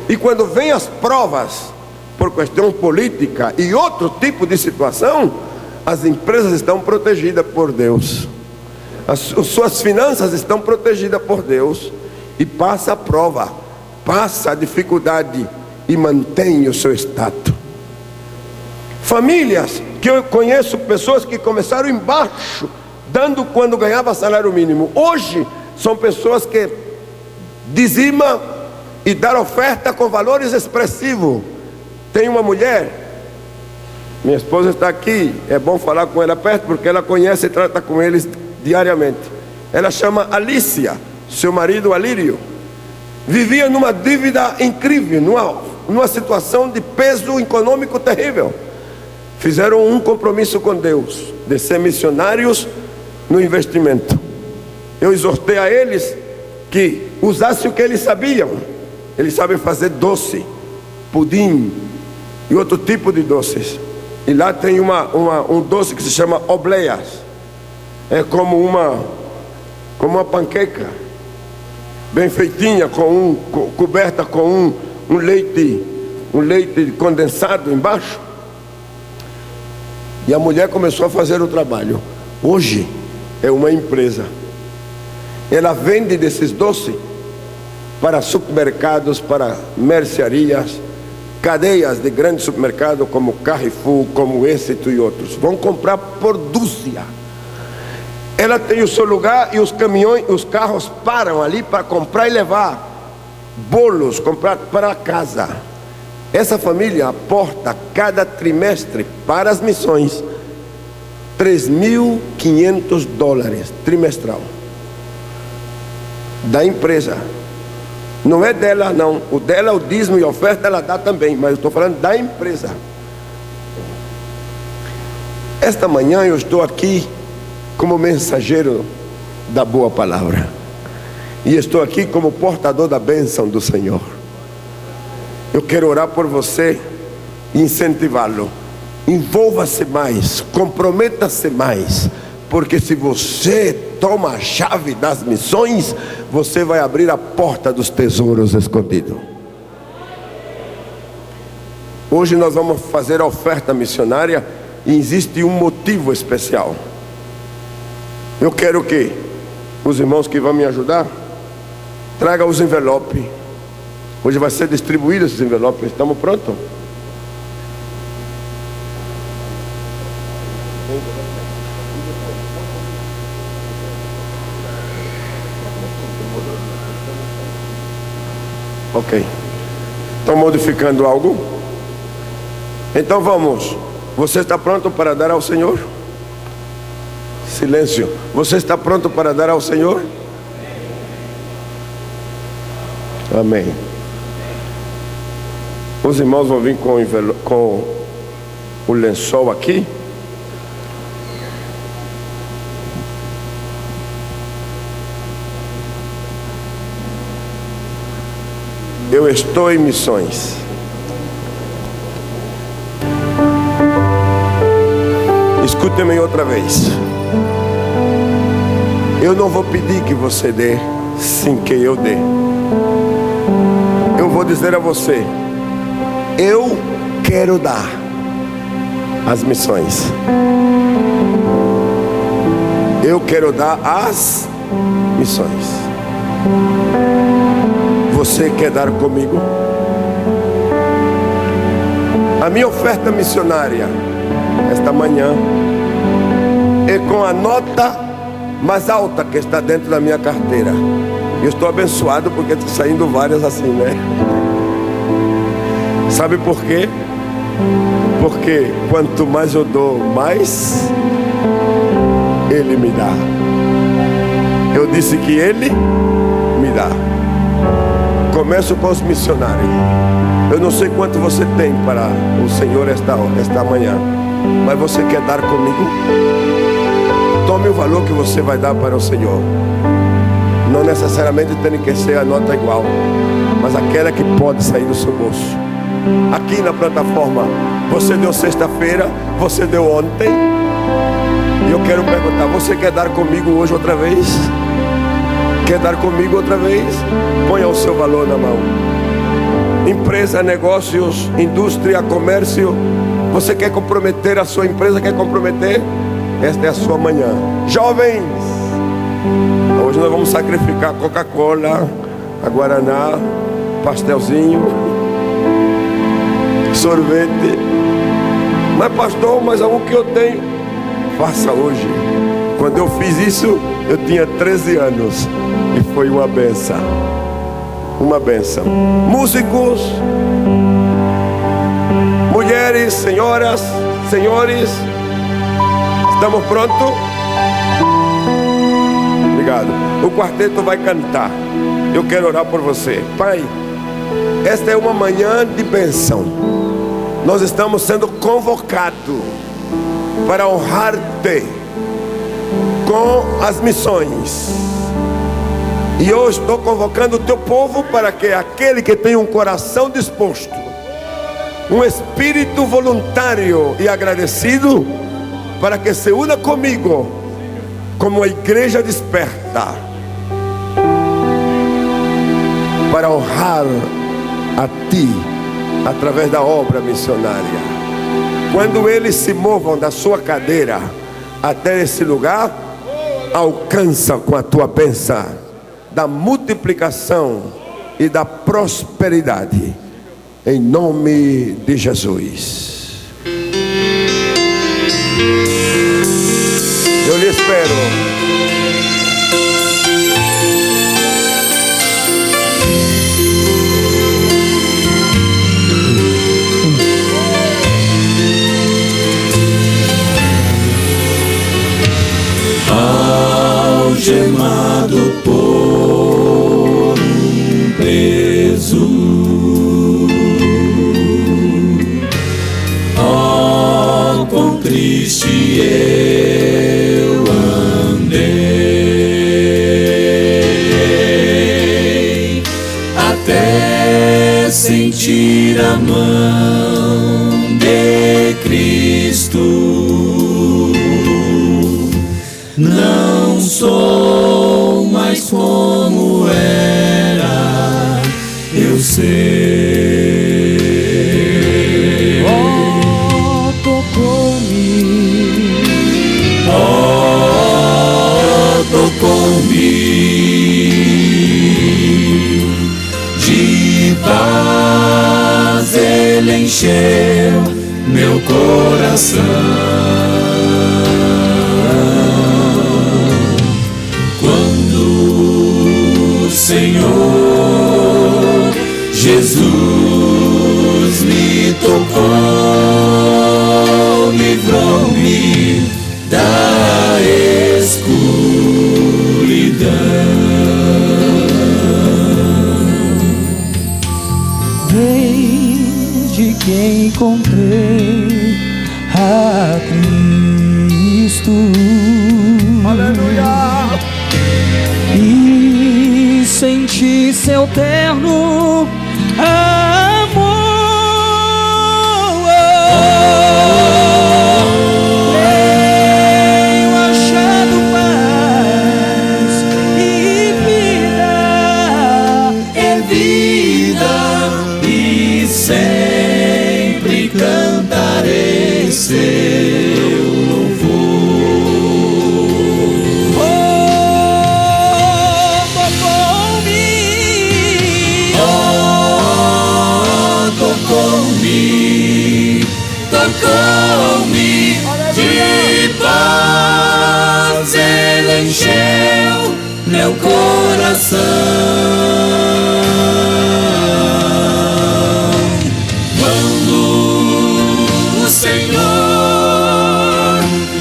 E quando vem as provas por questão política e outro tipo de situação, as empresas estão protegidas por Deus, as suas finanças estão protegidas por Deus, e passa a prova, passa a dificuldade e mantém o seu status. Famílias que eu conheço, pessoas que começaram embaixo, dando quando ganhava salário mínimo, hoje são pessoas que dizimam e dão oferta com valores expressivos. Tem uma mulher, minha esposa está aqui, é bom falar com ela perto, porque ela conhece e trata com eles diariamente. Ela chama Alicia, seu marido Alírio, vivia numa dívida incrível, numa situação de peso econômico terrível. Fizeram um compromisso com Deus, de ser missionários no investimento. Eu exortei a eles que usassem o que eles sabiam. Eles sabem fazer doce, pudim e outro tipo de doces. E lá tem um doce que se chama obleias. É como uma panqueca, bem feitinha, coberta com um leite condensado embaixo. E a mulher começou a fazer o trabalho. Hoje é uma empresa. Ela vende desses doces para supermercados, para mercearias, cadeias de grandes supermercados como Carrefour, como Êxito e outros. Vão comprar por dúzia. Ela tem o seu lugar e os caminhões, os carros param ali para comprar e levar bolos, comprar para casa. Essa família aporta cada trimestre para as missões $3.500 trimestral da empresa. Não é dela não, o dela, o dízimo e oferta ela dá também, mas eu estou falando da empresa. Esta manhã eu estou aqui como mensageiro da boa palavra, e estou aqui como portador da bênção do Senhor. Eu quero orar por você e incentivá-lo. Envolva-se mais, comprometa-se mais, porque se você toma a chave das missões, você vai abrir a porta dos tesouros escondidos. Hoje nós vamos fazer a oferta missionária, e existe um motivo especial. Eu quero que os irmãos que vão me ajudar tragam os envelopes. Hoje vai ser distribuído esses envelopes. Estamos prontos? Ok. Estão modificando algo? Então vamos. Você está pronto para dar ao Senhor? Silêncio. Você está pronto para dar ao Senhor? Amém. Os irmãos vão vir com o lençol aqui. Eu estou em missões. Escute-me outra vez. Eu não vou pedir que você dê sem que eu dê. Eu vou dizer a você: eu quero dar as missões. Eu quero dar as missões. Você quer dar comigo? A minha oferta missionária esta manhã é com a nota mais alta que está dentro da minha carteira. Eu estou abençoado porque está saindo várias assim, né? Sabe por quê? Porque quanto mais eu dou, mais Ele me dá. Eu disse que Ele me dá. Começo com os missionários. Eu não sei quanto você tem para o Senhor esta manhã, mas você quer dar comigo? Tome o valor que você vai dar para o Senhor. Não necessariamente tem que ser a nota igual, mas aquela que pode sair do seu bolso. Aqui na plataforma, você deu sexta-feira, você deu ontem. E eu quero perguntar, você quer dar comigo hoje outra vez? Quer dar comigo outra vez? Ponha o seu valor na mão. Empresa, negócios, indústria, comércio. Você quer comprometer a sua empresa? Quer comprometer? Esta é a sua manhã. Jovens, hoje nós vamos sacrificar Coca-Cola, a Guaraná, pastelzinho, sorvete. Mas pastor, mas algo que eu tenho, faça hoje. Quando eu fiz isso, eu tinha 13 anos e foi uma benção. Uma benção. Músicos, mulheres, senhoras, senhores, estamos prontos? Obrigado. O quarteto vai cantar. Eu quero orar por você. Pai, esta é uma manhã de bênção. Nós estamos sendo convocados para honrar-te com as missões. E eu estou convocando o teu povo para que aquele que tem um coração disposto, um espírito voluntário e agradecido, para que se una comigo como a igreja desperta, para honrar a ti através da obra missionária. Quando eles se movam da sua cadeira até esse lugar, alcança com a tua bênção da multiplicação e da prosperidade, em nome de Jesus. Eu lhe espero. Algemado por um preso, oh, quão triste eu andei, até sentir a mão de Cristo. Não sou mais como era, eu sei. Oh, tocou-me, oh, tocou-me, de paz Ele encheu meu coração. Senhor Jesus me tocou, livrou-me da escuridão. desde que encontrei a Cristo. Aleluia! E senti seu terno amor. Tenho achado paz e vida, E sempre cantarei seu louvor. tocou-me, livrou-me de paz, Ele encheu meu coração. Quando o Senhor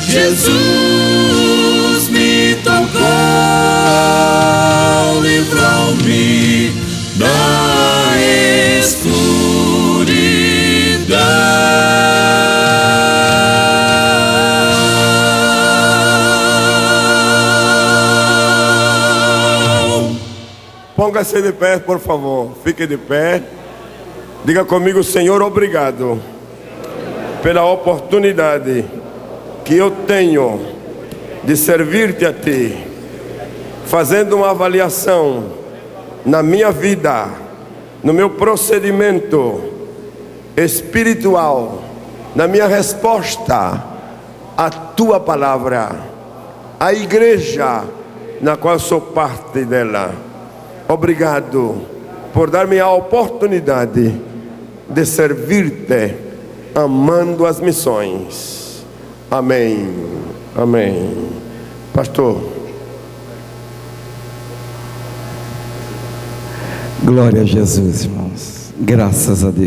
Jesus me tocou, livrou-me da escuridão. Ponga-se de pé, por favor. Fique de pé. Diga comigo: Senhor, obrigado pela oportunidade que eu tenho de servir-te a Ti, fazendo uma avaliação na minha vida, no meu procedimento espiritual, na minha resposta à Tua palavra, à igreja na qual sou parte dela. Obrigado por dar-me a oportunidade de servir-te, amando as missões. Amém. Amém. Pastor. Glória a Jesus, irmãos. Graças a Deus.